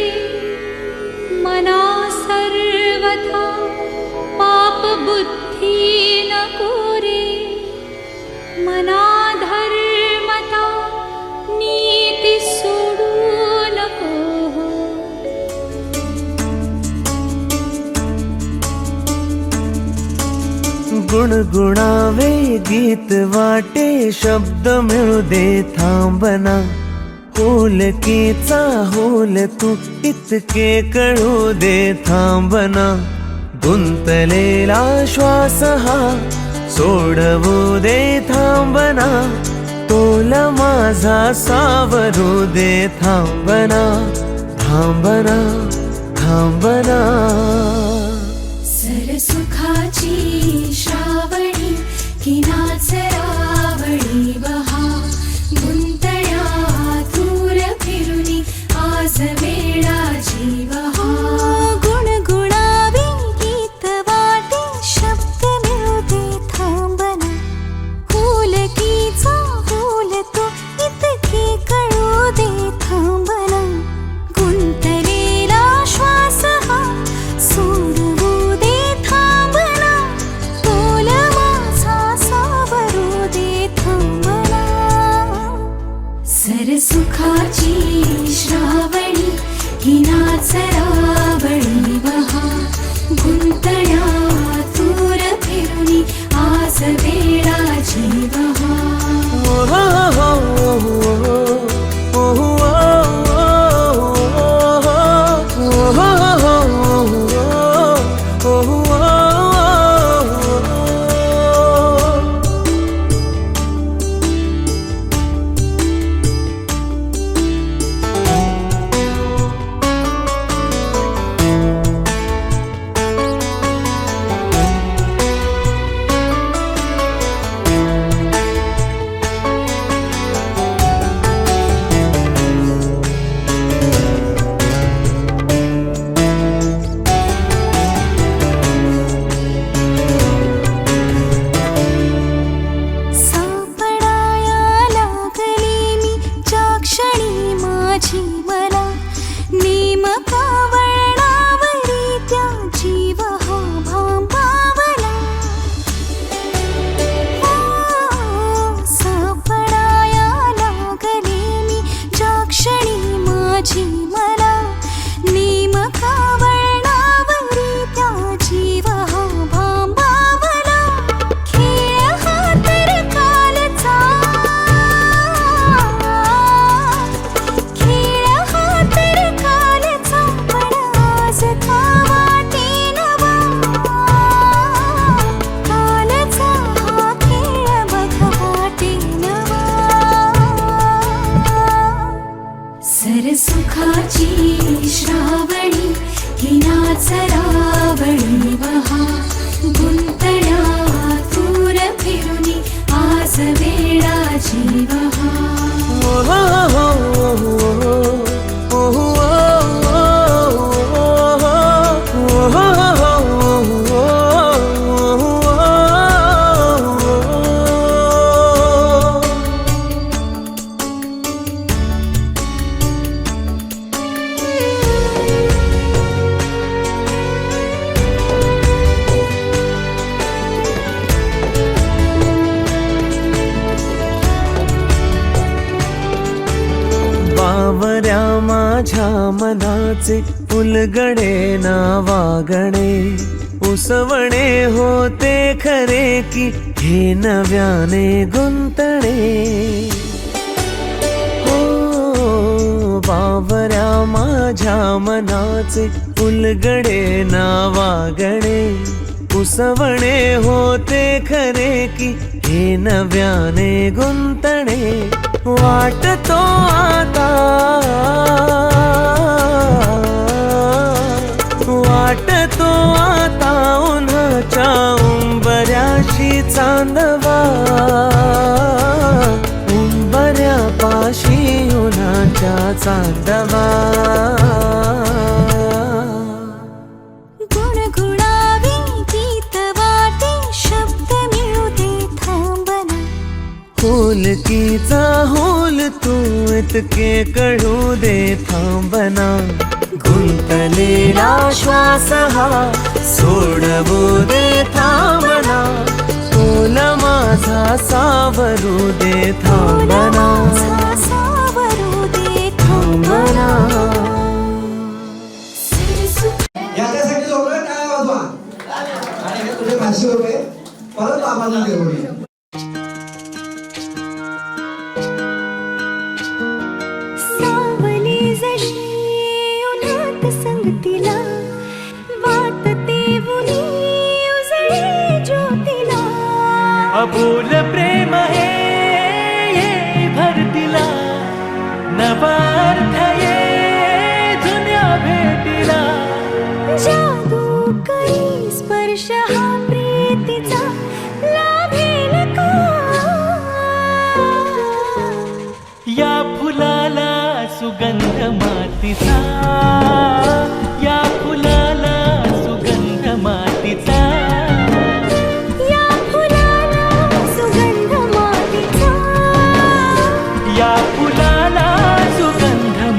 मना सर्वथा पाप बुद्धी नको रे. मना धर्मता नीती सोडू नको. गुणगुणावे गीत वाटे, शब्द मिळू दे थांबना. होलकीचा होल तू इतके कळू दे थांबना. गुंतलेला श्वास हा सोडवू दे थांबना. तोल माझा सावरू दे थांबना. थांबना थांबना. सरसुखाची श्रावणी की नाच रावळी बहा, गुंतळ्या थूर सरावळी वहा गुंतण्या दूर फिरुनी आज वेळाची वहा सुखाची श्रावणी किना सरावळी वहा गुंतण्या दूर फिरुनी आज वेळाची वहा बावऱ्या माझ्या मनाचे उलगडे ना वागणे उसवणे होते खरे की हे नव्याने गुंतणे हो बावऱ्या माझ्या मनाचे उलगडे ना वागणे उसवणे होते खरे की हे नव्याने गुंतणे वाटतो आता वाटतो आता उन्हाच्या उंबऱ्याशी चांदवा उंबऱ्यापाशी उन्हाच्या चांदवा गुणगुणावी गीत वाटे शब्द मिळू दे थांबना होलकीचा होल तू इतके कळू दे थांबना गुंतलेला श्वास हा सोडवू दे थांबना तोल माझा सावरू दे थांबना सावरू दे थांबना याच्यासाठी जोरदार टाळ्या वाजवा आणि हे तुझे 500 रुपये परत बाबांना देऊ. सावली जशी उन्हात संगतीला वाटते उनी उजळे ज्योतीला अबोल प्रेम हे भरतीला नवार्थ ये जुन्या भेटीला जादू करी स्पर्श हा प्रीतीचा लाभेल का या फुलाला सुगंध मातीचा या फुलाला सुगंध मातीचा या फुलाला सुगंध मातीचा या फुलाला सुगंध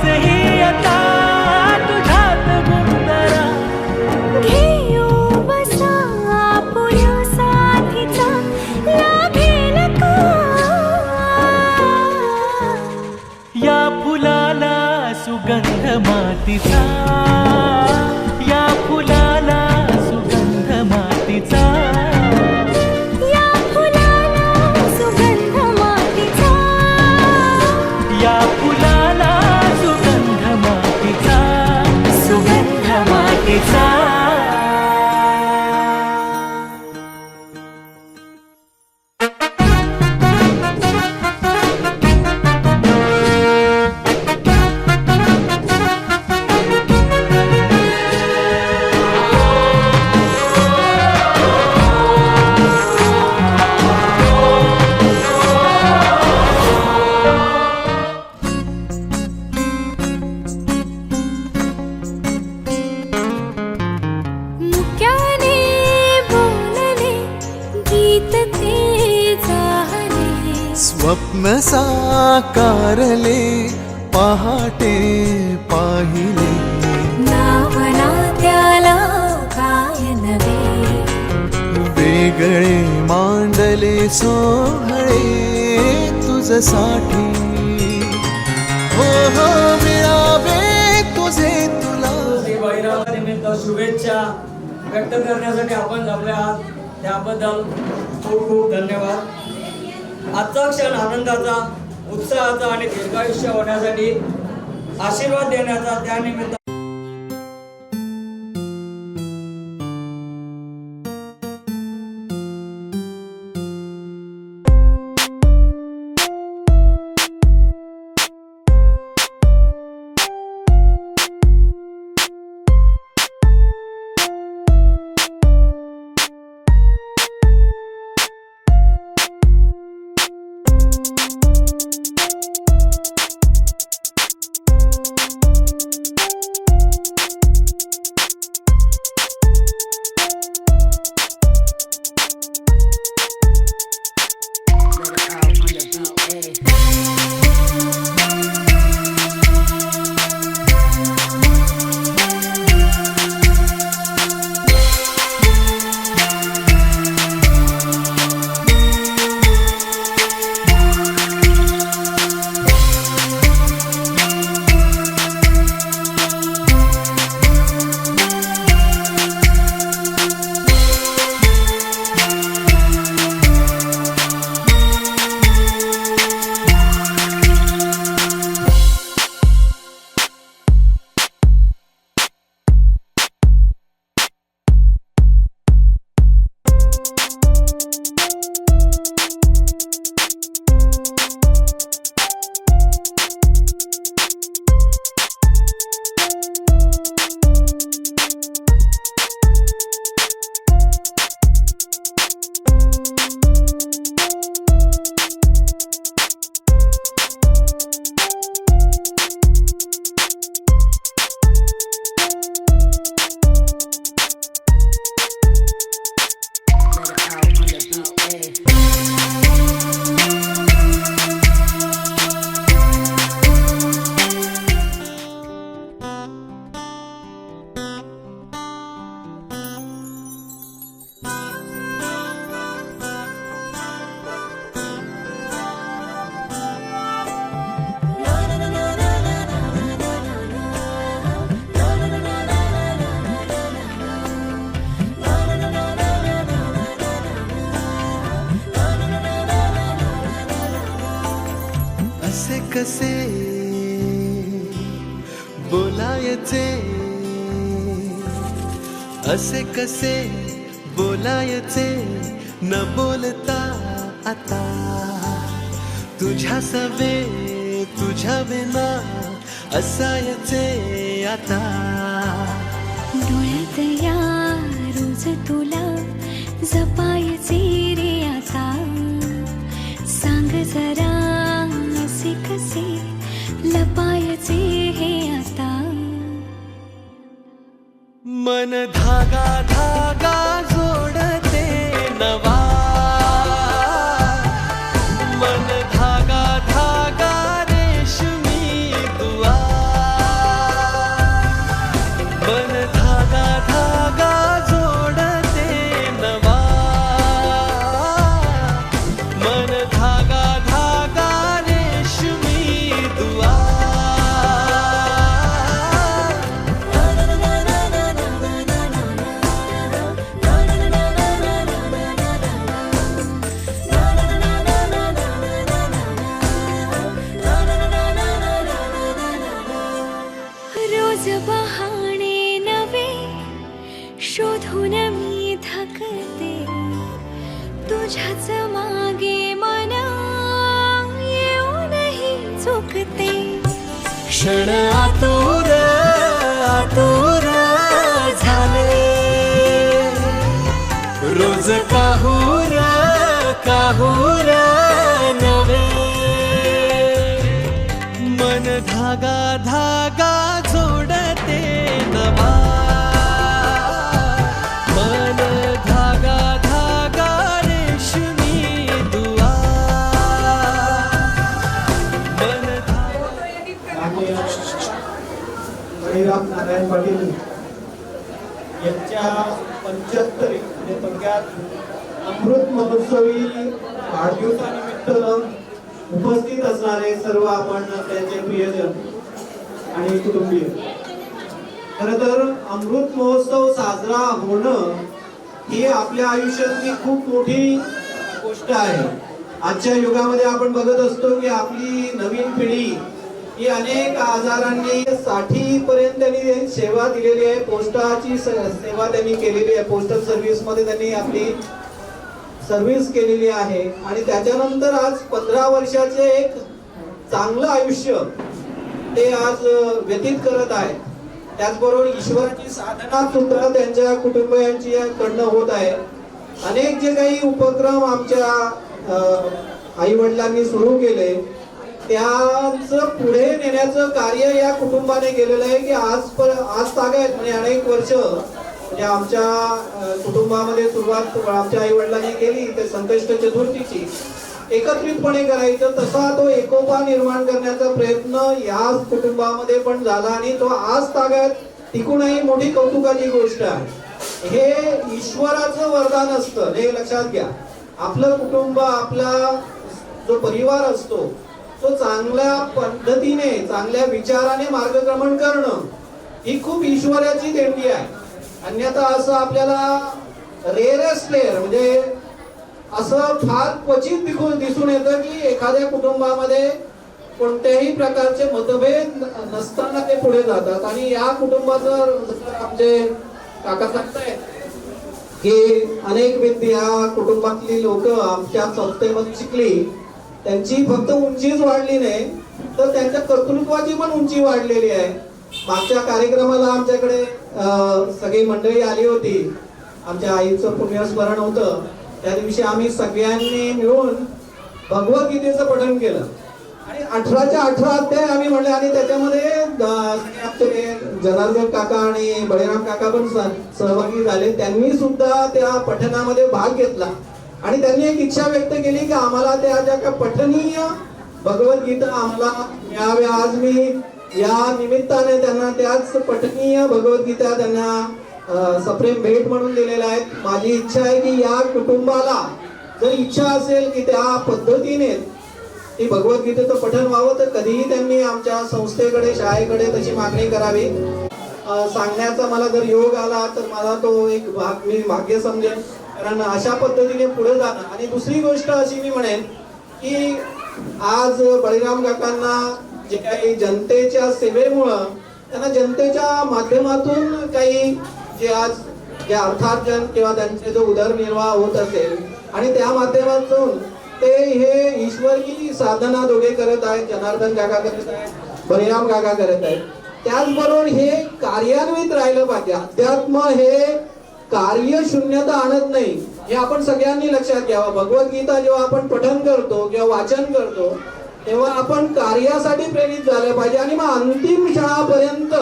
श्वासही आता तुझ्यात गुंतला. घेऊ बसा आपुल्या साथीचा लाभेल का. या फुलाला सुगंध मातीचा, या फुलाला सुगंध मातीचा. या फुलाला सुगंध मातीचा. या फुलाला सुगंध मातीचा, सुगंध मातीचा. मुक्याने बोलले गीत ते जाहले. स्वप्न साकारले पहाटे पाहिले. नावना त्याला काय नवे. वेगळे मांडले सोहळे तुझसाठी. हो हो मिळावे तुझे तुला. निमित्त शुभेच्छा व्यक्त करण्यासाठी आपण जमले आहात त्याबद्दल खूप खूप धन्यवाद. आजचा क्षण आनंदाचा, उत्साहाचा आणि दीर्घायुष्य होण्यासाठी आशीर्वाद देण्याचा त्यानिमित्त कसे बोलायचे, असे कसे बोलायचे न बोलता आता. तुझ्या सवे तुझ्या विना असायचे आता. डोळ्यात या रोज तुला जपायचे रे आता. सांग जरा असे कसे लपायचे हे आता. मन धागा धागा जोडते नवा. मन धागा धागा रेशमी दुआ. रोज बहाणे नवे शोधून मी थकते, तुझ्याच मागे मन येऊनही चुकते. क्षण आतुर आतुर झाले, रोज काहूर काहूर नवे. मन धागा धागा जोडते नवा, मन धागा धागा रेशमी दुआ. मन बळीराम नारायण पाटील यांच्या 75 म्हणजे थोडक्यात अमृत महोत्सवी वाढदिवसानिमित्त उपस्थित असणारे सर्व आपण त्यांचे प्रियजन आणि कुटुंबीय. खरं तर अमृत महोत्सव साजरा होणं ही आपल्या आयुष्यातली खूप मोठी गोष्ट आहे. आजच्या युगामध्ये आपण बघत असतो की आपली नवीन पिढी ही अनेक आजारांनी 60 पर्यंत त्यांनी सेवा दिलेली आहे. पोस्टाची सेवा त्यांनी केलेली आहे. पोस्टल सर्व्हिस मध्ये त्यांनी आपली सर्व्हिस केलेली आहे आणि त्याच्यानंतर आज 15 वर्षाचे एक चांगलं आयुष्य ते आज व्यतीत करत आहेत. त्याचबरोबर ईश्वराची साधना सुद्धा त्यांच्या कुटुंबियांची कडनं होत आहे. अनेक जे काही उपक्रम आमच्या आई वडिलांनी सुरू केले त्याचं पुढे नेण्याचं कार्य या कुटुंबाने केलेलं आहे की आज तागायत म्हणजे अनेक वर्ष म्हणजे आमच्या कुटुंबामध्ये सुरुवात आमच्या आई वडिलांनी केली ते संकष्ट चतुर्थीची एकत्रितपणे करायचं. तसा तो एकोपा निर्माण करण्याचा प्रयत्न या कुटुंबामध्ये पण झाला आणि तो आज तागायत टिकूनही मोठी कौतुकाची गोष्ट आहे. हे ईश्वराचं वरदान असतं हे लक्षात घ्या. आपलं कुटुंब आपला जो परिवार असतो तो चांगल्या पद्धतीने चांगल्या विचाराने मार्गक्रमण करणं ही खूप ईश्वराची देणगी आहे. अन्यथा असं आपल्याला रेअरेस्ट रेअर म्हणजे असं फार क्वचित दिसून येतं की एखाद्या कुटुंबामध्ये कोणत्याही प्रकारचे मतभेद नसताना ते पुढे जातात. आणि या कुटुंबाचं आमचे काका सांगतायत की अनेक व्यक्ती या कुटुंबातली लोक आमच्या संस्थेमध्ये शिकली त्यांची फक्त उंचीच वाढली नाही तर त्यांच्या कर्तृत्वाची पण उंची वाढलेली आहे. मागच्या कार्यक्रमाला आमच्याकडे सगळी मंडळी आली होती. आमच्या आईचं पुण्यस्मरण होतं. त्या दिवशी आम्ही सगळ्यांनी मिळून भगवद्गीतेचं पठण केलं आणि 18च्या 18 अध्याय आम्ही म्हणले आणि त्याच्यामध्ये आपले जनार्दन काका आणि बळीराम काका पण सहभागी झाले. त्यांनी सुद्धा त्या पठणामध्ये भाग घेतला आणि त्यांनी एक इच्छा व्यक्त केली की आम्हाला त्या ज्या पठनीय भगवद्गीता आम्हाला मिळाव्या. आज मी या निमित्ताने त्यांना त्याच पठनीय भगवद्गीता त्यांना सप्रेम भेट म्हणून दिलेल्या आहेत. माझी इच्छा आहे की या कुटुंबाला जर इच्छा असेल की त्या पद्धतीने ती भगवद्गीतेचं पठण व्हावं तर कधीही त्यांनी आमच्या संस्थेकडे शाळेकडे तशी मागणी करावी. सांगण्याचा मला जर योग आला तर मला तो एक मी भाग्य समजेन. कारण अशा पद्धतीने पुढे जाणं. आणि दुसरी गोष्ट अशी मी म्हणेन की आज बळीराम काकांना जे काही जनतेच्या सेवेमुळं त्यांना जनतेच्या माध्यमातून काही जे आज जे अर्थार्जन किंवा त्यांचे जो उदरनिर्वाह होत असेल आणि त्या माध्यमातून ते हे ईश्वरी साधना दोघे करत आहेत. जनार्दन काका करत आहेत, बळीराम काका करत आहेत. त्याचबरोबर हे कार्यान्वित राहिलं पाहिजे. अध्यात्म हे कार्य शून्यता आणत नाही हे आपण सगळ्यांनी लक्षात घ्यावं. भगवद्गीता जेव्हा आपण पठण करतो किंवा वाचन करतो तेव्हा आपण कार्यासाठी प्रेरित झालं पाहिजे आणि मग अंतिम क्षणापर्यंत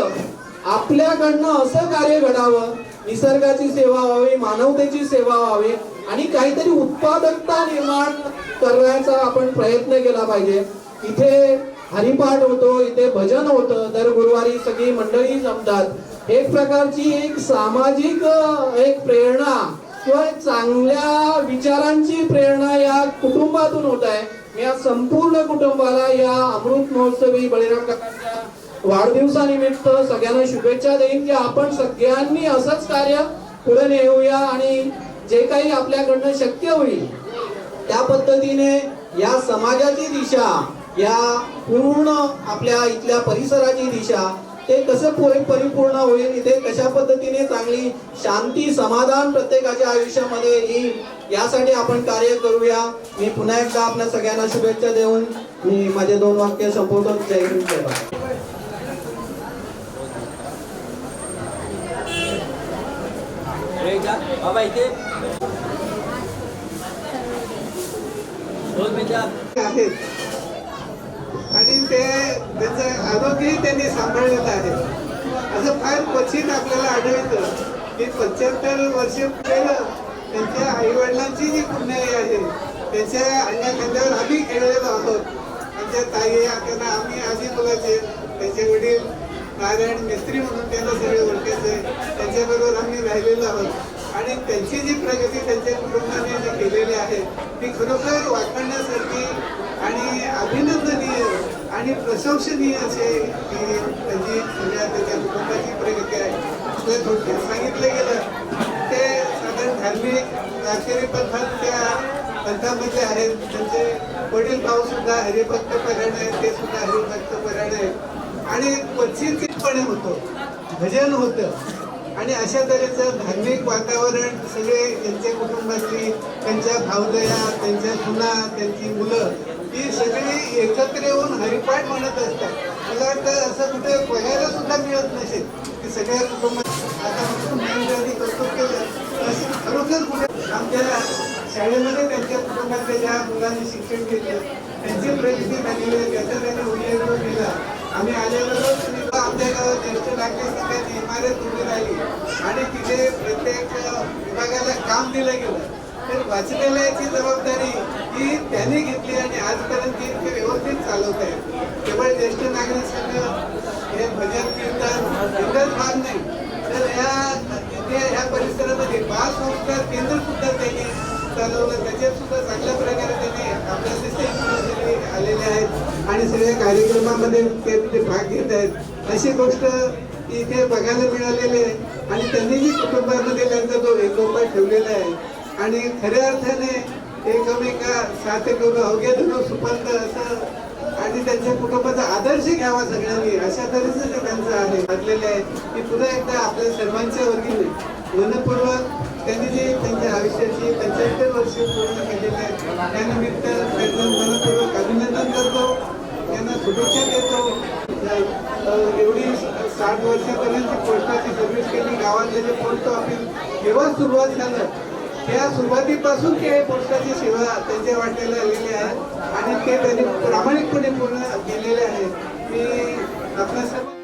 आपल्याकडनं असं कार्य घडावं, निसर्गाची सेवा व्हावी, मानवतेची सेवा व्हावी आणि काहीतरी उत्पादकता निर्माण करण्याचा आपण प्रयत्न केला पाहिजे. इथे हरिपाठ होतो, इथे भजन होतं, दर गुरुवारी सगळी मंडळी जमतात. एक प्रकारची एक सामाजिक एक प्रेरणा किंवा चांगल्या विचारांची प्रेरणा या कुटुंबातून होत आहे. मी या संपूर्ण कुटुंबाला या अमृत महोत्सवी बळीराम काकांच्या वाढदिवसानिमित्त सगळ्यांना शुभेच्छा देईन की आपण सगळ्यांनी असंच कार्य पुढे नेऊया आणि जे काही आपल्याकडनं शक्य होईल त्या पद्धतीने या समाजाची दिशा, या पूर्ण आपल्या इथल्या परिसराची दिशा ते कसं परिपूर्ण होईल, इथे कशा पद्धतीने चांगली शांती समाधान प्रत्येकाच्या आयुष्यामध्ये येईल, यासाठी आपण कार्य करूया. मी पुन्हा एकदा आपल्या सगळ्यांना शुभेच्छा देऊन मी माझे 2 वाक्य संपवतो. जय हिंद, जय भारत. बाबा इथे आहेत आणि ते त्यांचं आरोग्यही त्यांनी सांभाळलेलं आहे. असं फार क्वचित आपल्याला आढळतं की 75 वर्ष पहिलं त्यांच्या आई वडिलांची जी पुण्याई आहे त्यांच्या अंगाखांद्यावर आम्ही खेळलेलो आहोत. त्यांच्या ताई त्यांना आम्ही आधी बोलायचे. त्यांचे वडील नारायण मिस्त्री म्हणून त्यांना सगळे ओळखायचे. त्यांच्याबरोबर आम्ही राहिलेलो आहोत आणि त्यांची जी प्रगती त्यांच्या कुटुंबाने जी केलेली आहे ती खरोखर वाखाणण्यासारखी आणि अभिनंदनीय आणि प्रशंसनीय असे त्यांची सगळ्या त्याच्या कुटुंबाची प्रगती आहे. आपल्या थोडक्यात सांगितलं गेलं ते साधारण धार्मिक आचार्य पंथात त्या पंथामध्ये आहेत. त्यांचे वडील भाऊ सुद्धा हरिभक्त परायण आहेत, ते सुद्धा हरिभक्त परायण आहेत आणि क्वचितपणे होतं, भजन होतं आणि अशा तऱ्हेचं धार्मिक वातावरण सगळे त्यांच्या कुटुंबातली, त्यांच्या भावदया, त्यांच्या सुना, त्यांची मुलं ही सगळी एकत्र येऊन हरिपाठ म्हणत असतात. मला वाटतं असं कुठे बघायला सुद्धा मिळत नसेल की सगळ्या कुटुंबात आता महेंद्रांनी कौतुक केलं असं खरोखर कुठे आमच्या शाळेमध्ये त्यांच्या कुटुंबातल्या ज्या मुलांनी शिक्षण घेतलं त्यांची प्रगती झालेली आहे, त्याचा त्यांनी उल्लेख केला. आम्ही आल्याबरोबर आमच्या गावात ज्येष्ठ नागरिकांची इमारत उभी राहिली आणि तिथे प्रत्येक विभागाला काम दिलं गेलं. तर वाचनालयाची जबाबदारी ही त्यांनी घेतली आणि आजपर्यंत ती व्यवस्थित चालवत आहे. केवळ ज्येष्ठ नागरिक संघ हे भजन कीर्तन एवढंच भाग नाही तर ह्या परिसरामध्ये बाल संस्कार केंद्र सुद्धा त्यांनी चालवलं. त्याच्यात सुद्धा चांगल्या प्रकारे त्यांनी आपल्या सगळे आलेले आहेत आणि सगळ्या कार्यक्रमामध्ये ते तिथे भाग घेत आहेत. अशी गोष्ट इथे बघायला मिळालेली आहे आणि त्यांनी जी कुटुंबामध्ये त्यांचा जो एकोपा ठेवलेला आहे आणि खऱ्या अर्थाने एकमेका साथ करू अवघे धरू सुपंथ असं आणि त्यांच्या कुटुंबाचा आदर्श घ्यावा सगळ्यांनी अशा तऱ्हेचं ते त्यांचं आहे घातलेलं आहे की पुन्हा एकदा आपल्या सर्वांच्या वतीने मनपूर्वक त्यांनी जे त्यांच्या आयुष्याची 75 वर्ष पूर्ण केलेले आहेत त्यानिमित्त त्यांचं मनपूर्वक अभिनंदन करतो, त्यांना शुभेच्छा देतो. एवढी 60 वर्षापर्यंत पोस्टाची सर्व्हिस केली. गावातले जे पोस्ट ऑफिस जेव्हा सुरुवात झालं त्या सुरुवातीपासून ते पोस्टाची सेवा त्यांच्या वाट्याला आलेली आहे आणि ते त्यांनी प्रामाणिकपणे पूर्ण केलेले आहे. मी आपल्या सर्व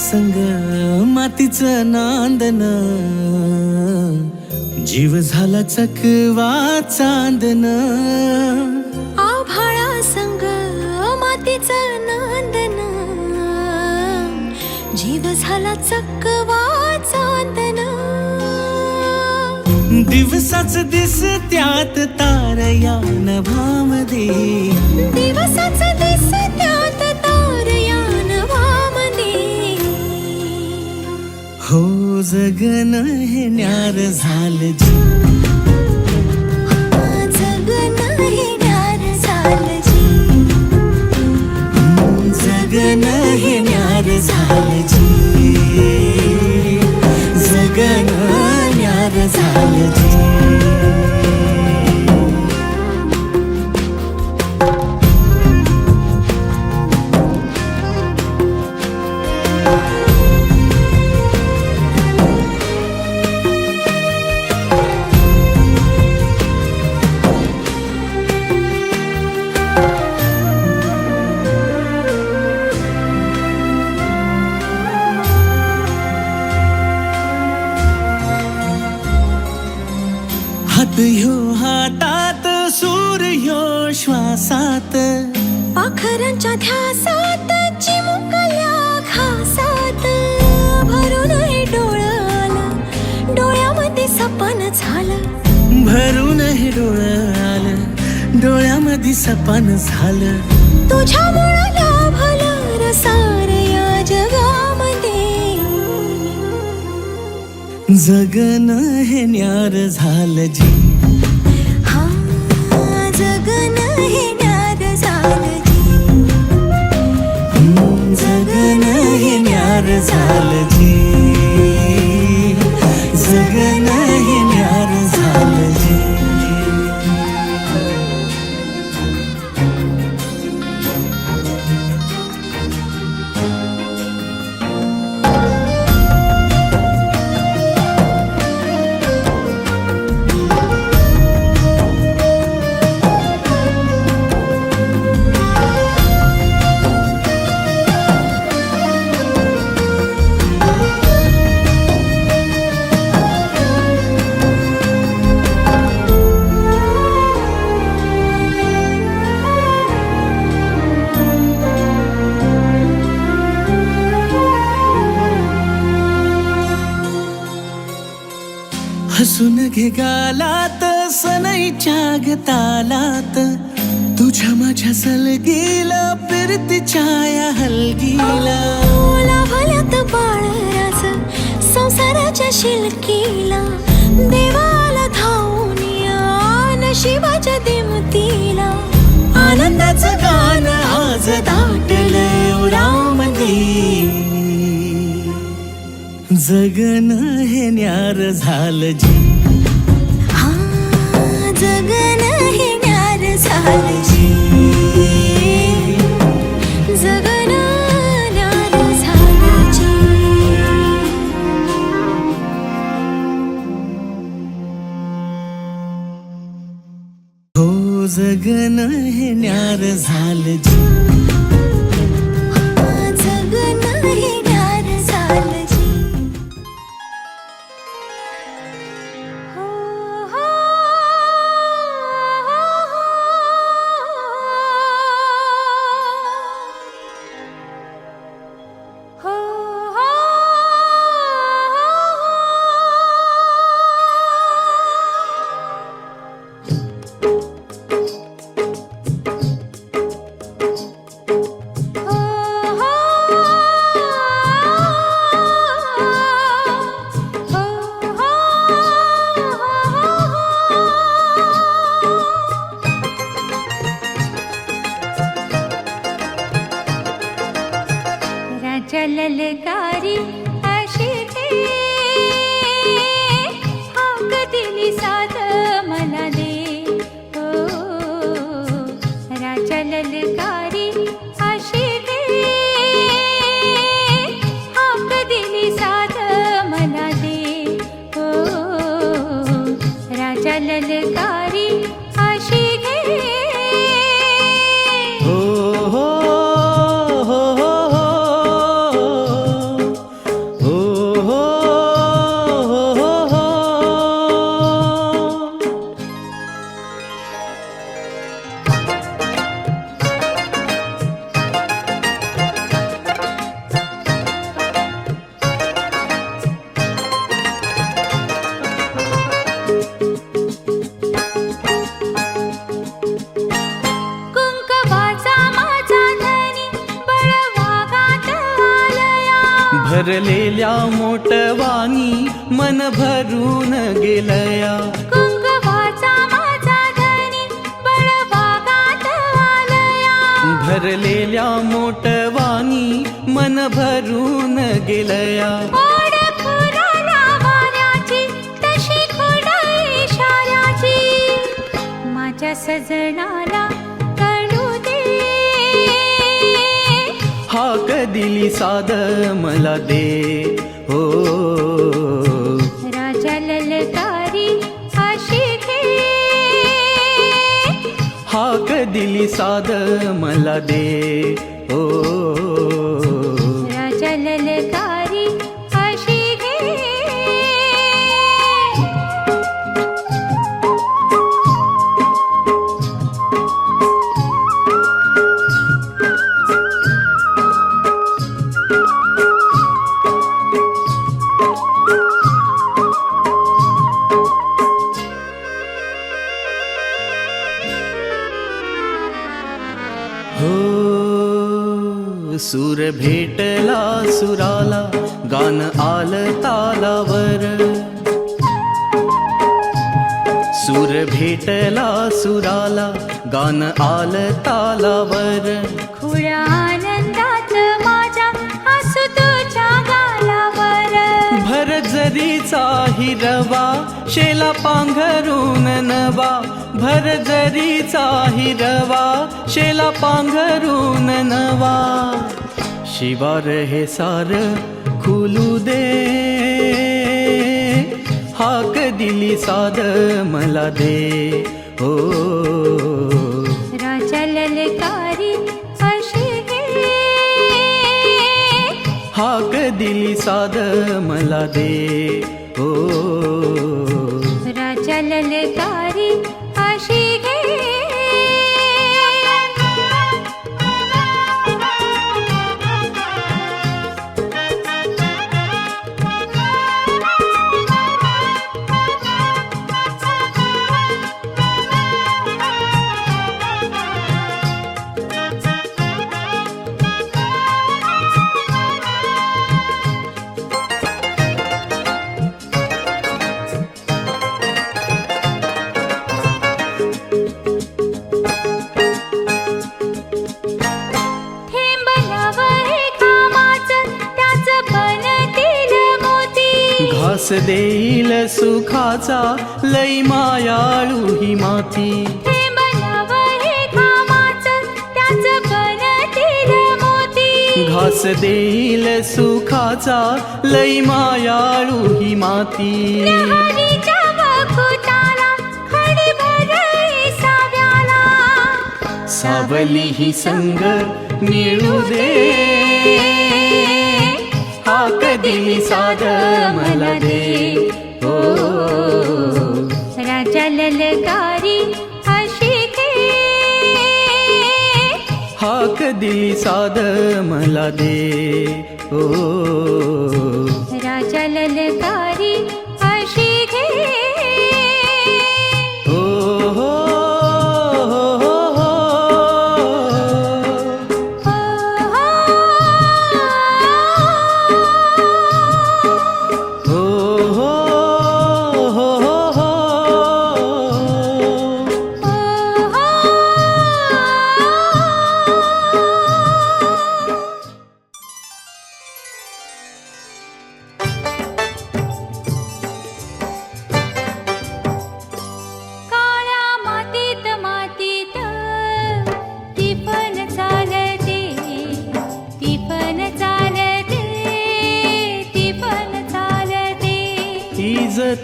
संग मातीचं नांदन जीव झाला चकवा चांदन. आभाळा संग मातीचं नांदन जीव झाला चकवा चांदन. दिवसाच दिस त्यात तारया नभामध्ये, दिवसाच दिस त्यात तारया नभामध्ये. हो जगन हे न्यार झालं जी, जगन हे न्यार झालं जी, जगन हे न्यार झालं जी, जगन न्यार झालं जी. पाखरांच्या ध्यासात चिमुकल्या घासात भरून हे डोळं आलं, डोळ्यामध्ये सपन झालं. भरून हे डोळं आलं, डोळ्यामध्ये सपन झालं. तुझ्यामुळं लाभलं रसार या जगामध्ये. जगणं हे न्यार झालं जी. हा जगणं हे न्यार झालं जी. जगणं हे न्यार झालं जी. जगणं हे न्यार झालं जी. हसून घे गालात सनईच्या गतालात. तुझ्या माझ्या सलगीला फिरतीच्या या हलगीला. लाभल्यात बाळराज संसाराच्या शिलकीला. देवाला धावून या नशिबाच्या दिमतीला. आनंदाचं गाणं आज दाटलंय उरामध्ये. जगणं हे न्यार झालं जी. हा जगणं हे न्यार झालं जी. जगणं न्यार झालं जी. हो जगणं हे न्यार झालं जी. जगणं हे न्यार झालं जी. ललकारी अशी हाक दिली साध मला दे. हो राजा ललकारी अशी हाक दिली साध मला दे. हो राजा ललकारी अशी घे. हो हो भरलेल्या मोटवानी मन भरून गेलया. कुंकवाचा माझा धनी बळवागात आलया. भरलेल्या मोटवानी मन भरून गेलया. ओढ खुराला वाऱ्याची तशी खोड इशाऱ्याची. माझ्या सजनाला कळू दे. हाक दिली साध मला दे. हो राजा ललकारी अशी घे. हाक दिली साध मला दे. हो राजा ललकारी अशी घे. हो सूर भेटला सुराला गान आलं तालावर सूर भेटला सुराला गान आलं तालावर खुळ्या आनंदात माझ्या हसू तुझ्या गालावर भर जरीचा हिरवा शेला पांघरून नवा भर जरीचा हिरवा शेला पांघरून नवा शिवार हे सार खुलू दे हाक दिली साद मला दे हो राजा ललकारी अशी गे हाक दिली साद मला दे हो राजा ललकारी अशी गे घास देईल सुखाचा लई मायाळू ही माती घास देईल सुखाचा लई मायाळू ही माती सावली ही संग मिळू दे हाक दिली साद मला दे हो राजा ललकारी अशी गे हाक दिली साद मला दे हो राजा ललकारी अशी गे हो हो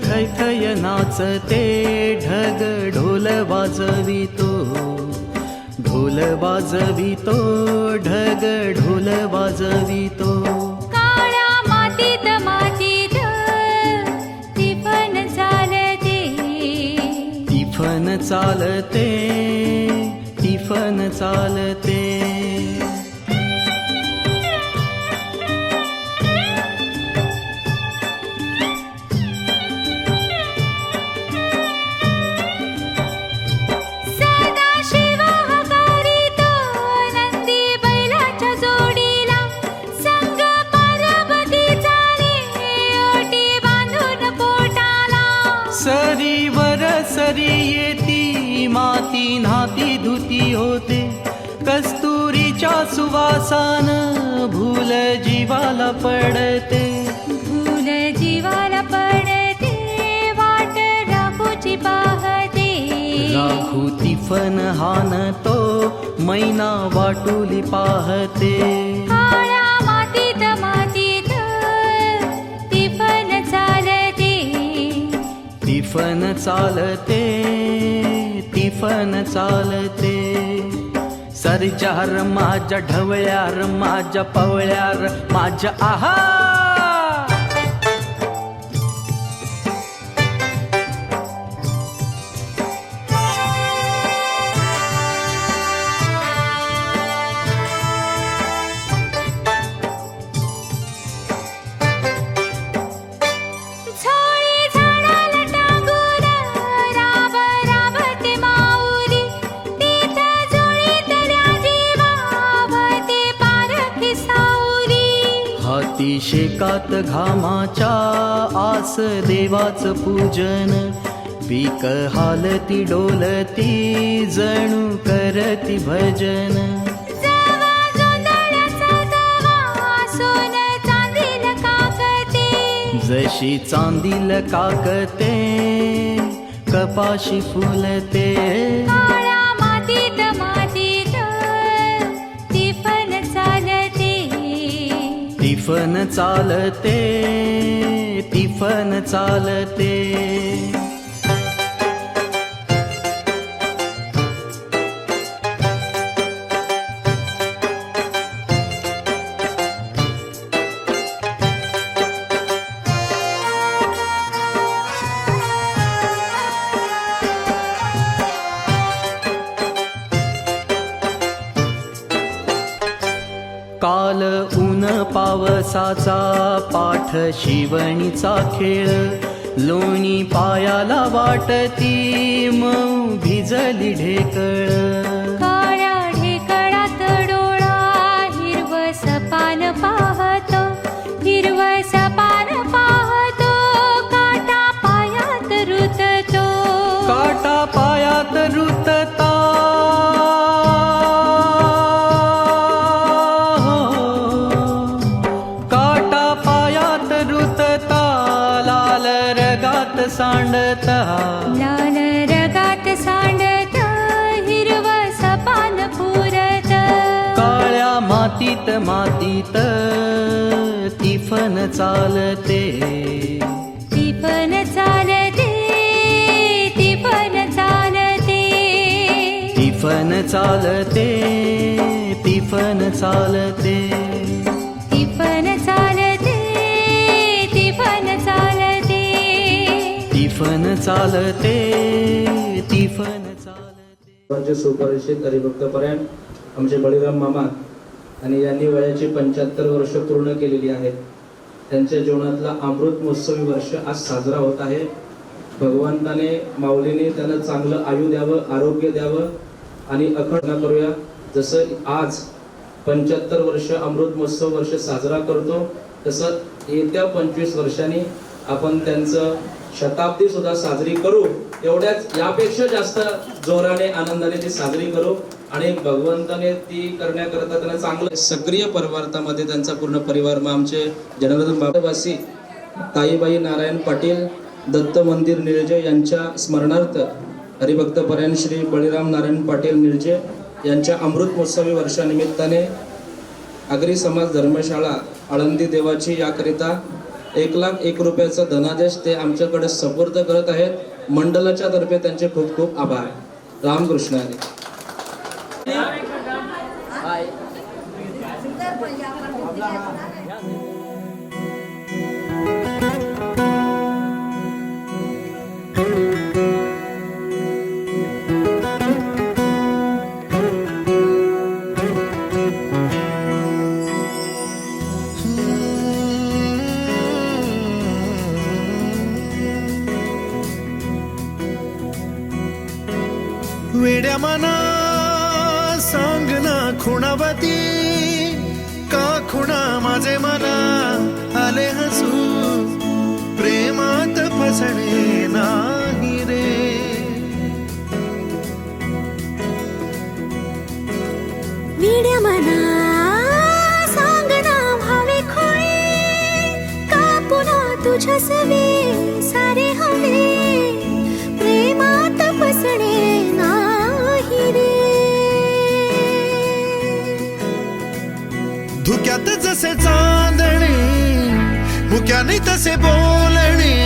थै थय नाचते ढग ढोल वाजवितो ढोल वाजवितो ढग ढोल वाजवितो काळ्या मातीत मातीत तिफन चालते तिफन चालते तिफन चालते सरी येती माती नाती धुती होते कस्तुरीच्या सुवासान भूल जीवाला पडते भूल जीवाला पडते वाट राखूची पाहते राखू तिफन हानतो मैना वाटुली पाहते काळ्या मातीत मातीत तिफन चालते तिफन चालते तिफन चालते सरजार माझ्या ढवळ्यार माझ्या पवळ्यार माझ्या आहा राब राबते माऊली तीत जुळीतल्या जीवा अभिषेकात घामाच्या आस देवाच पूजन पीक हालती डोलती जणू करती भजन जावा जोंधळ्याचा जावा सोन चांदील काकते जशी चांदील काकते कपाशी फुलते काळ्या मातीत मातीत तिफन चालते तिफन चालते तिफन चालते काल ऊन पावसाचा पाठ शिवणीचा खेळ लोणी पायाला वाटती मऊ भिजली ढेकळ काळ्या ढेकळात डोळा हिरव सपान पाहतो हिरव सपान पाहतो काटा पायात रुततो काटा पायात रुतता काटा पायात रुतता लाल रगात सांडता लाल रगात सांडत हिरव सपान पुरत काळ्या मातीत मातीत तिफन चालते तिफन चालते तिफन चालते तिफन चालते तिफन चालते तिफन चालते तिफन चालते तिफन चालते तिफन चालते आमचे सुपरिचित हरिभक्तपरायण आमचे बळीराम मामा आणि यांनी वयाची 75 वर्ष पूर्ण केलेली आहेत. त्यांच्या जीवनातला अमृत महोत्सवी वर्ष आज साजरा होत आहे. भगवंताने माऊलीने त्यांना चांगलं आयु द्यावं, आरोग्य द्यावं आणि अखंड करूया. जसं आज 75 वर्ष अमृत महोत्सव वर्ष साजरा करतो तसं येत्या 25 वर्षांनी आपण त्यांचं शताब्दी सुद्धा साजरी करू. एवढ्याच यापेक्षा जास्त जोराने आनंदाने ती साजरी करू आणि भगवंताने ती करण्याकरता त्यांना चांगलं सक्रिय परिवारामध्ये त्यांचा पूर्ण परिवार मग आमचे जनार्दन बाबावासी ताईबाई नारायण पाटील दत्त मंदिर निळजे यांच्या स्मरणार्थ हरिभक्तपरायण श्री बळीराम नारायण पाटील निळजे यांच्या अमृत महोत्सवी वर्षानिमित्ताने आगरी समाज धर्मशाळा आळंदी देवाची याकरिता 1,01,000 रुपयाचा धनादेश ते आमच्याकडे सुपूर्द करत आहेत. मंडळाच्या तर्फे त्यांचे खूप खूप आभार. रामकृष्ण हरी. वेड्या मना सांग ना खुणावती का खुणा माझे मना आले हसू प्रेमात फसणे नाही रे. वेड्या मना सांग ना भावे खोळे का पुन्हा तुझ्या सवे सारे हवे प्रेमात फसणे नाही रे. धुक्यात जसे चांदणे मुक्याने तसे बोलणे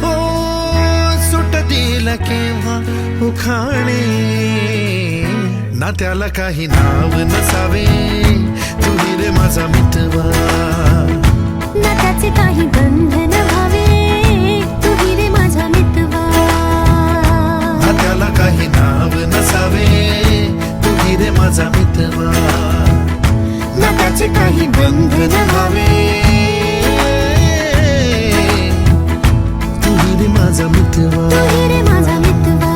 हो सुटतील केव्हा उखाणे ना त्याला काही नाव नसावे तुही रे माझा मितवा ना त्याचे काही बंधन व्हावे तुही रे माझा मितवा ना त्याला काही नाव नसावे तुही रे माझा मितवा ना त्याचे काही बंधन व्हावे तुही रे माझा मितवा तुही रे माझा मितवा.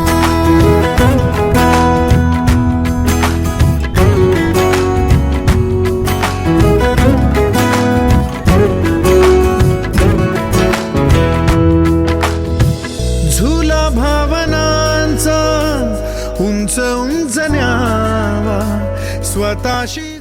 समजण्यावा स्वतःशी